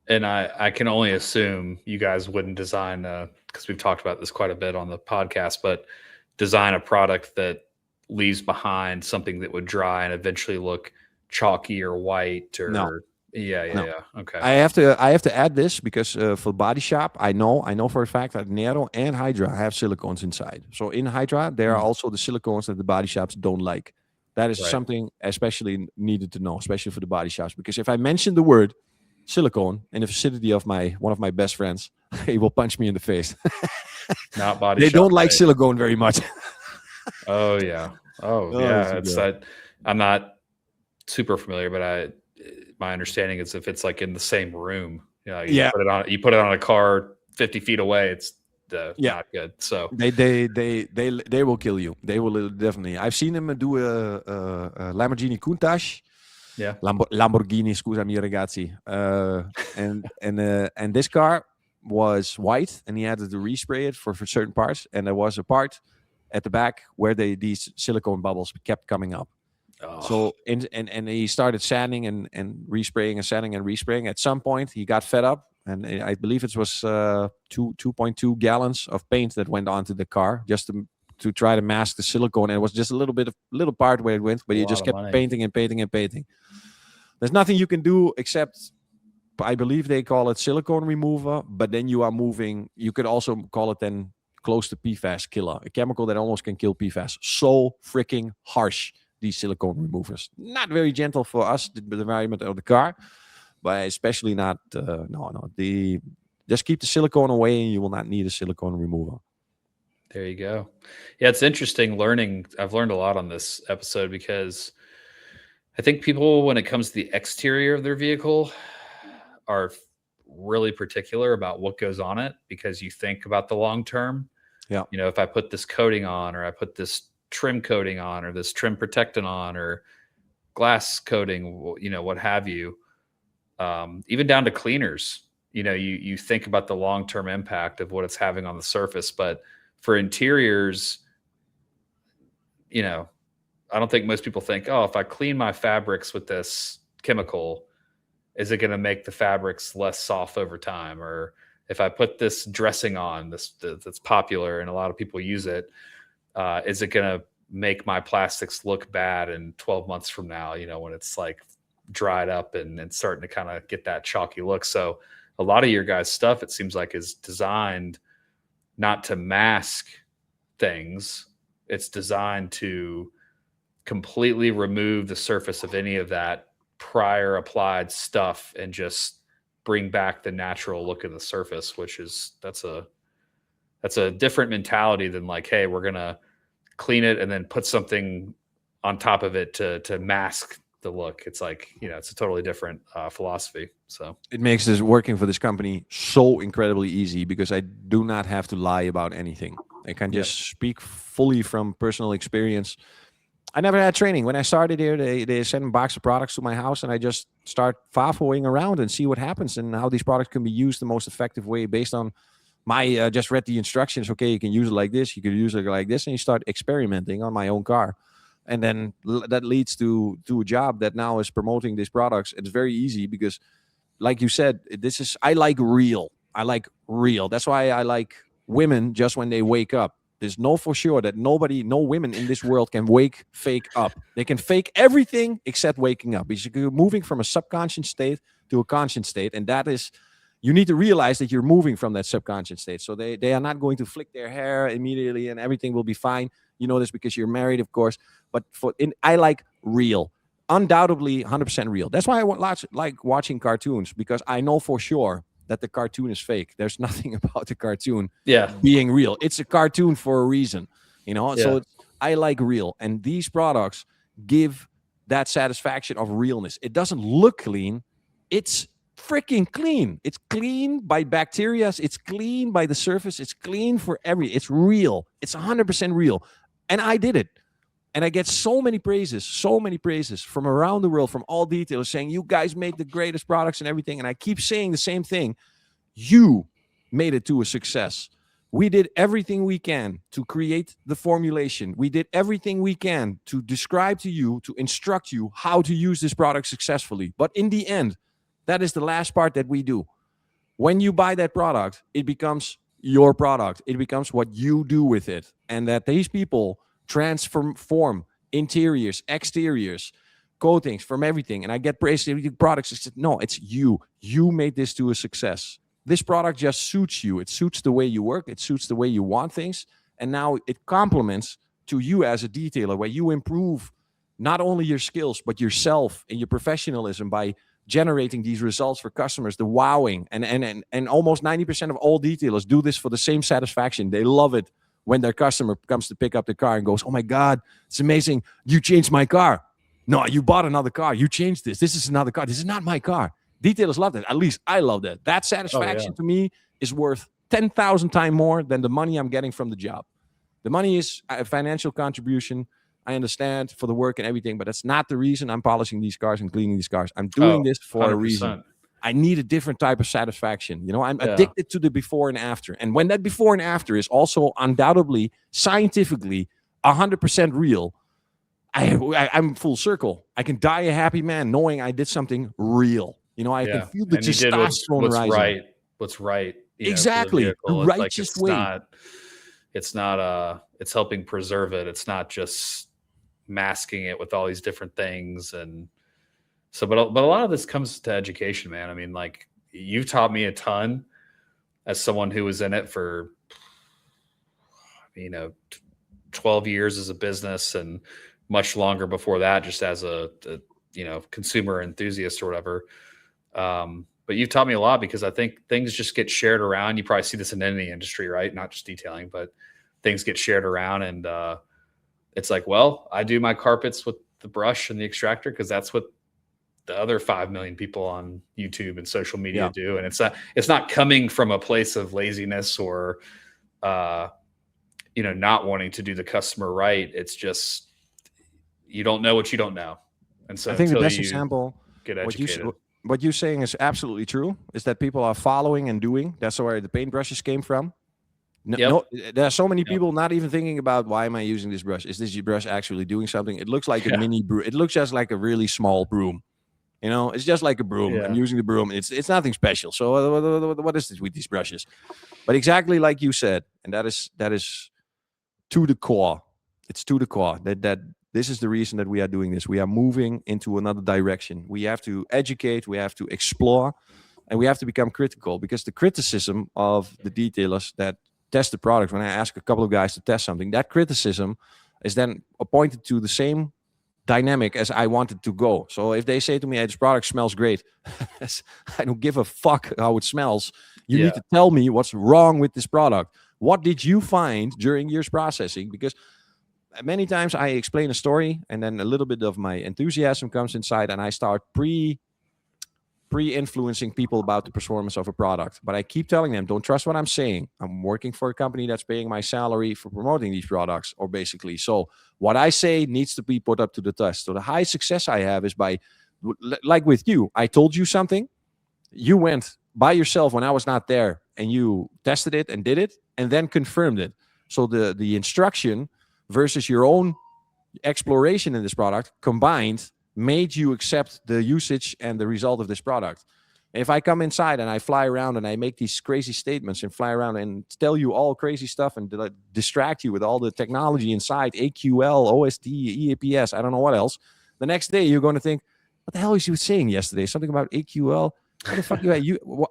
And I can only assume you guys wouldn't design, because we've talked about this quite a bit on the podcast, but design a product that leaves behind something that would dry and eventually look chalky or white or Yeah. Okay. I have to add this because for Body Shop, I know for a fact that Nero and Hydra have silicones inside. So in Hydra, there are also the silicones that the Body Shops don't like. That is Right. something especially needed to know, especially for the Body Shops, because if I mention the word silicone in the vicinity of one of my best friends, he will punch me in the face. Not Body They Shop. don't like Right. silicone very much. Oh yeah. Oh Oh, yeah. it's a It's joke. that I'm not super familiar, but my understanding is if it's like in the same room, you Yeah, put it on a car 50 feet away, it's yeah. not good. So They will kill you. They will definitely. I've seen them do a Lamborghini Countach. yeah. Lamborghini, scusami ragazzi. And this car was white, and he had to respray it for certain parts. And there was a part at the back where these silicone bubbles kept coming up. Oh, So and he started sanding and respraying and sanding and respraying. At some point, he got fed up, and I believe it was 2.2 gallons of paint that went onto the car just to try to mask the silicone. And it was just a little part where it went, a but he lot just of kept money. painting and painting and painting. There's nothing you can do except, I believe they call it silicone remover, but then you are moving. You could also call it then close to PFAS killer, a chemical that almost can kill PFAS. So freaking harsh, these silicone removers. Not very gentle for us, the environment of the car, but especially not, just keep the silicone away and you will not need a silicone remover. There you go. Yeah, it's interesting learning. I've learned a lot on this episode because I think people, when it comes to the exterior of their vehicle, are really particular about what goes on it because you think about the long term. Yeah. If I put this coating on, or I put this trim coating on, or this trim protectant on, or glass coating, what have you, even down to cleaners, you think about the long term impact of what it's having on the surface. But for interiors, I don't think most people think, oh, if I clean my fabrics with this chemical, is it going to make the fabrics less soft over time? Or if I put this dressing on, that's popular and a lot of people use it, is it going to make my plastics look bad in 12 months from now, when it's like dried up and starting to kind of get that chalky look? So a lot of your guys' stuff, it seems like, is designed not to mask things. It's designed to completely remove the surface of any of that prior applied stuff and just bring back the natural look of the surface, which is that's a different mentality than like, hey, we're gonna clean it and then put something on top of it to mask the look. It's like, it's a totally different philosophy. So It makes this working for this company so incredibly easy because I do not have to lie about anything. I can just speak fully from personal experience. I never had training. When I started here, they send a box of products to my house, and I just start faffling around and see what happens and how these products can be used the most effective way based on my just read the instructions. Okay, you can use it like this, you can use it like this, and you start experimenting on my own car. And then that leads to a job that now is promoting these products. It's very easy because, like you said, I like real. I like real. That's why I like women just when they wake up. There's no for sure that no women in this world can fake up. They can fake everything except waking up. Because you're moving from a subconscious state to a conscious state. And that is, you need to realize that you're moving from that subconscious state. So they are not going to flick their hair immediately and everything will be fine. You know this because you're married, of course. But I like real. Undoubtedly 100% real. That's why I like watching cartoons, because I know for sure that the cartoon is fake. There's nothing about the cartoon being real. It's a cartoon for a reason, So I like real, and these products give that satisfaction of realness. It doesn't look clean. It's freaking clean. It's clean by bacteria. It's clean by the surface. It's clean for it's real. It's 100% real. And I did it. And I get so many praises from around the world, from all detailers saying, you guys make the greatest products and everything. And I keep saying the same thing. You made it to a success. We did everything we can to create the formulation. We did everything we can to describe to you, to instruct you how to use this product successfully. But in the end, that is the last part that we do. When you buy that product, it becomes your product. It becomes what you do with it. And that these people transform interiors, exteriors, coatings, from everything, and I get praised for the products. I said, no, it's you. You made this to a success. This product just suits you. It suits the way you work. It suits the way you want things. And now it complements to you as a detailer, where you improve not only your skills, but yourself and your professionalism by generating these results for customers, the wowing. And almost 90% of all detailers do this for the same satisfaction. They love it when their customer comes to pick up the car and goes, oh my God, it's amazing. You changed my car. No, you bought another car. You changed this. This is another car. This is not my car. Detailers love that. At least I love that. That satisfaction to me is worth 10,000 times more than the money I'm getting from the job. The money is a financial contribution. I understand, for the work and everything, but that's not the reason I'm polishing these cars and cleaning these cars. I'm doing this for 100%. A reason. I need a different type of satisfaction. You know, I'm addicted to the before and after. And when that before and after is also undoubtedly, scientifically, 100% real, I'm full circle. I can die a happy man knowing I did something real. You know, I can feel the testosterone rising. What's right. Exactly. The righteous way. It's helping preserve it. It's not just masking it with all these different things. And so, but a lot of this comes to education, man. I mean, like, you've taught me a ton as someone who was in it for, 12 years as a business, and much longer before that, just as a consumer enthusiast or whatever. But you've taught me a lot, because I think things just get shared around. You probably see this in any industry, right? Not just detailing, but things get shared around. And it's like, well, I do my carpets with the brush and the extractor because that's what the other 5 million people on YouTube and social media do. And it's not coming from a place of laziness or, not wanting to do the customer right. It's just, you don't know what you don't know. And so I think the best example, get educated. What you're saying is absolutely true, is that people are following and doing. That's where the paintbrushes came from. No, there are so many people not even thinking about, why am I using this brush? Is this brush actually doing something? It looks like a mini broom. It looks just like a really small broom. You know, it's just like a broom. I'm using the broom. It's nothing special. So what is this with these brushes? But exactly like you said, and that is to the core. It's to the core that this is the reason that we are doing this. We are moving into another direction. We have to educate, we have to explore, and we have to become critical, because the criticism of the detailers that test the product, when I ask a couple of guys to test something, that criticism is then appointed to the same dynamic as I want it to go. So if they say to me, hey, this product smells great, I don't give a fuck how it smells. You need to tell me what's wrong with this product. What did you find during years processing? Because many times I explain a story and then a little bit of my enthusiasm comes inside and I start pre-influencing people about the performance of a product. But I keep telling them, don't trust what I'm saying. I'm working for a company that's paying my salary for promoting these products, or basically. So what I say needs to be put up to the test. So the high success I have is by, like with you, I told you something. You went by yourself when I was not there and you tested it and did it and then confirmed it. So the instruction versus your own exploration in this product combined made you accept the usage and the result of this product. If I come inside and I fly around and I make these crazy statements and fly around and tell you all crazy stuff and distract you with all the technology inside, AQL, OSD, EAPS, I don't know what else, the next day you're going to think, what the hell was you saying yesterday? Something about AQL? How the fuck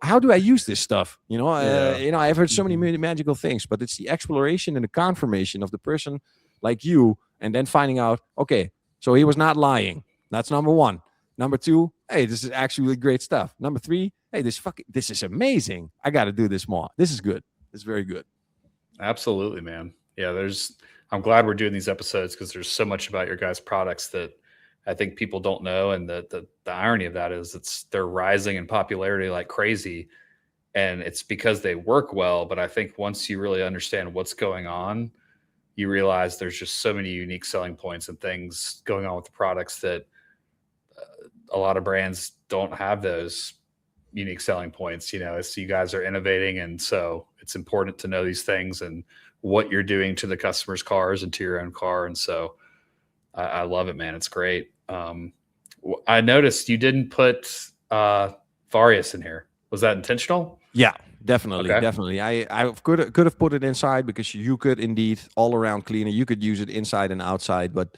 how do I use this stuff? I've heard so many magical things, but it's the exploration and the confirmation of the person like you, and then finding out, okay, so he was not lying. That's number one. Number two, hey, this is actually great stuff. Number three, hey, this is amazing. I got to do this more. This is good. It's very good. Absolutely, man. Yeah, I'm glad we're doing these episodes because there's so much about your guys' products that I think people don't know. And the irony of that is they're rising in popularity like crazy. And it's because they work well. But I think once you really understand what's going on, you realize there's just so many unique selling points and things going on with the products that a lot of brands don't have those unique selling points. As you guys are innovating. And so it's important to know these things and what you're doing to the customers' cars and to your own car. And so I love it, man. It's great. I noticed you didn't put Varius in here. Was that intentional? Yeah, definitely. Okay. Definitely. I could have put it inside because you could indeed all around cleaner. You could use it inside and outside, but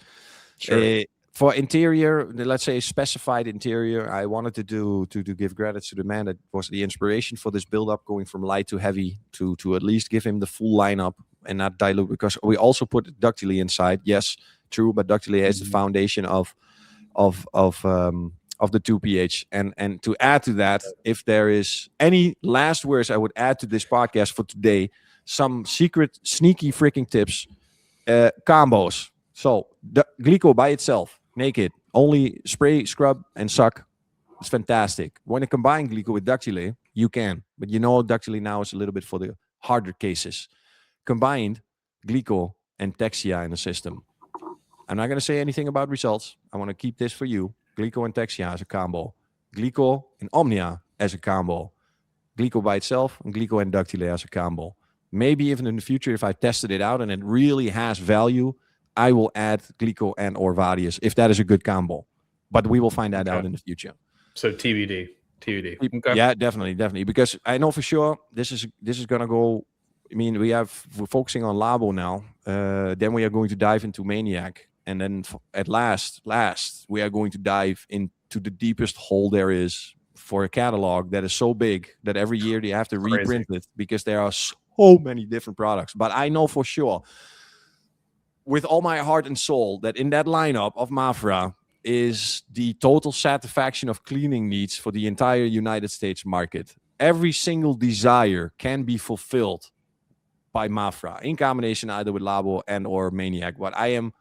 For interior, let's say specified interior, I wanted to give credit to the man that was the inspiration for this build up, going from light to heavy, to at least give him the full lineup and not dilute, because we also put Ductile inside. Yes, true, but Ductile is the foundation of the 2pH. And to add to that, if there is any last words I would add to this podcast for today, some secret sneaky freaking tips, combos. So the Glico by itself, naked, only spray, scrub, and suck. It's fantastic. When you combine Glico with Ductile, you can. But Ductile now is a little bit for the harder cases. Combined Glico and Texia in the system. I'm not going to say anything about results. I want to keep this for you. Glico and Texia as a combo. Glico and Omnia as a combo. Glico by itself and Glico and Ductile as a combo. Maybe even in the future, if I tested it out and it really has value, I will add Glico and or Varius if that is a good combo. But we will find that out in the future. So TBD. Okay. Yeah, definitely. Because I know for sure this is gonna go. I mean, we're focusing on Labo now. Then we are going to dive into Maniac, and then at last, we are going to dive into the deepest hole there is for a catalog that is so big that every year they have to reprint it because there are so many different products. But I know for sure, with all my heart and soul, that in that lineup of Mafra is the total satisfaction of cleaning needs for the entire United States market. Every single desire can be fulfilled by Mafra in combination either with Labo and or Maniac. But I am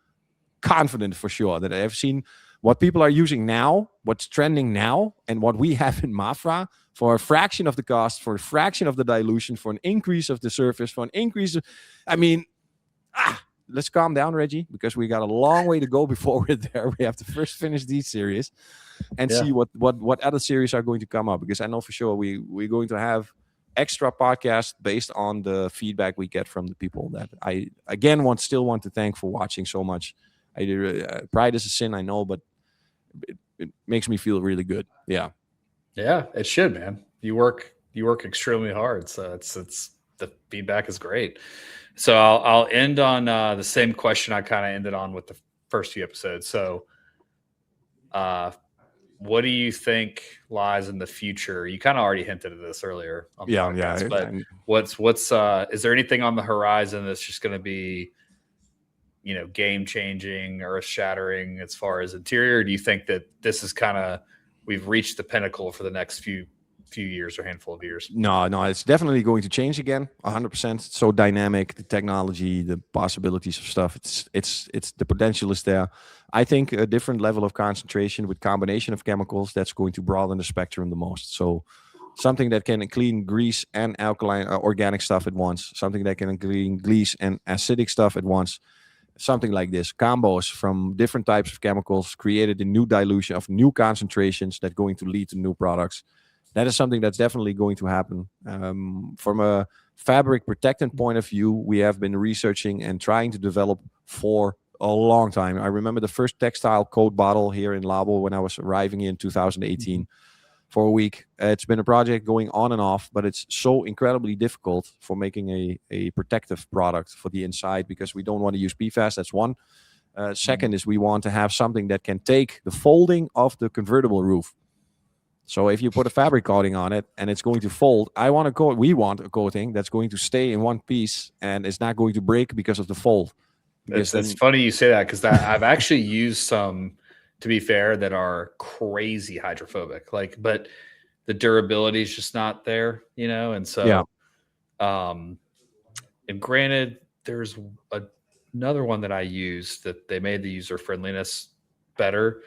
confident for sure that I have seen what people are using now, what's trending now, and what we have in Mafra for a fraction of the cost, for a fraction of the dilution, for an increase of the surface, for an increase of, let's calm down, Reggie, because we got a long way to go before we're there. We have to first finish these series and see what other series are going to come up, because I know for sure we're going to have extra podcasts based on the feedback we get from the people that I, again, still want to thank for watching so much. Pride is a sin, I know, but it makes me feel really good. Yeah, it should, man. You work extremely hard, so it's the feedback is great. So I'll end on the same question I kind of ended on with the first few episodes. So, what do you think lies in the future? You kind of already hinted at this earlier on the podcast, but what's is there anything on the horizon that's just going to be, game changing, earth shattering as far as interior? Or do you think that this is we've reached the pinnacle for the next few years or handful of years? No, it's definitely going to change again. 100%. It's so dynamic, the technology, the possibilities of stuff. It's the potential is there. I think a different level of concentration with combination of chemicals, that's going to broaden the spectrum the most. So something that can clean grease and alkaline organic stuff at once, something that can clean grease and acidic stuff at once, something like this. Combos from different types of chemicals created in new dilution of new concentrations that going to lead to new products. That is something that's definitely going to happen. From a fabric protectant point of view, we have been researching and trying to develop for a long time. I remember the first textile coat bottle here in Labo when I was arriving in 2018 for a week. It's been a project going on and off, but it's so incredibly difficult for making a protective product for the inside, because we don't want to use PFAS. That's one. Second is we want to have something that can take the folding of the convertible roof. So if you put a fabric coating on it and it's going to fold, we want a coating that's going to stay in one piece and it's not going to break because of the fold. It's funny you say that, because I've actually used some, to be fair, that are crazy hydrophobic, but the durability is just not there, and so, and granted, there's another one that I used that they made the user friendliness better.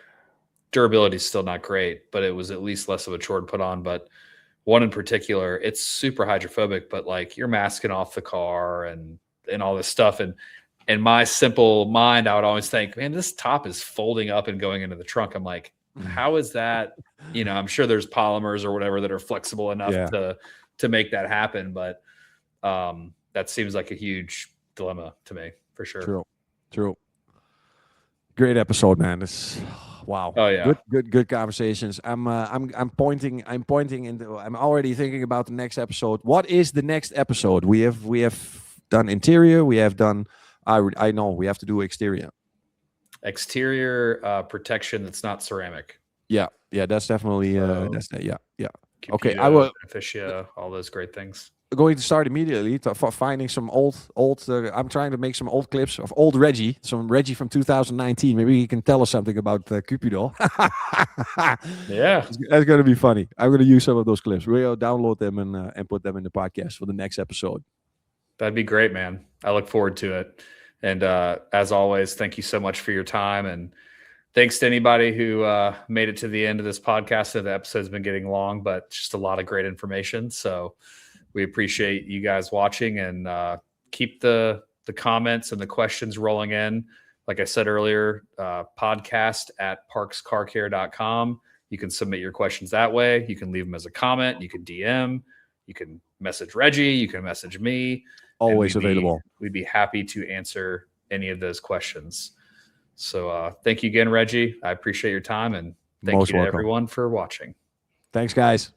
Durability is still not great, but it was at least less of a chore to put on. But one in particular, it's super hydrophobic, but you're masking off the car and all this stuff. And in my simple mind, I would always think, man, this top is folding up and going into the trunk. I'm like, how is that? I'm sure there's polymers or whatever that are flexible enough to make that happen. But that seems like a huge dilemma to me, for sure. True. Great episode, man. Wow. Oh yeah. Good conversations. I'm pointing into. I'm already thinking about the next episode. What is the next episode? We have done interior. We have done. I know we have to do exterior. exterior protection that's not ceramic. Yeah, that's definitely that's that. Yeah. Cupido, Okay, I will Beneficia, all those great things. going to start immediately for finding some old. I'm trying to make some old clips of old Reggie, some Reggie from 2019. Maybe he can tell us something about Cupido. Yeah, that's gonna be funny. I'm gonna use some of those clips. We'll download them and put them in the podcast for the next episode. that'd be great, man. I look forward to it. And as always, thank you so much for your time. And thanks to anybody who made it to the end of this podcast. So the episode's been getting long, but just a lot of great information. So we appreciate you guys watching, and keep the comments and the questions rolling in. Like I said earlier, podcast@parkscarcare.com. You can submit your questions that way. You can leave them as a comment. You can DM. You can message Reggie. You can message me. Always available. We'd be happy to answer any of those questions. So thank you again, Reggie. I appreciate your time, and thank you to everyone for watching. Thanks, guys.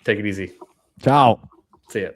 Take it easy. Ciao. See ya.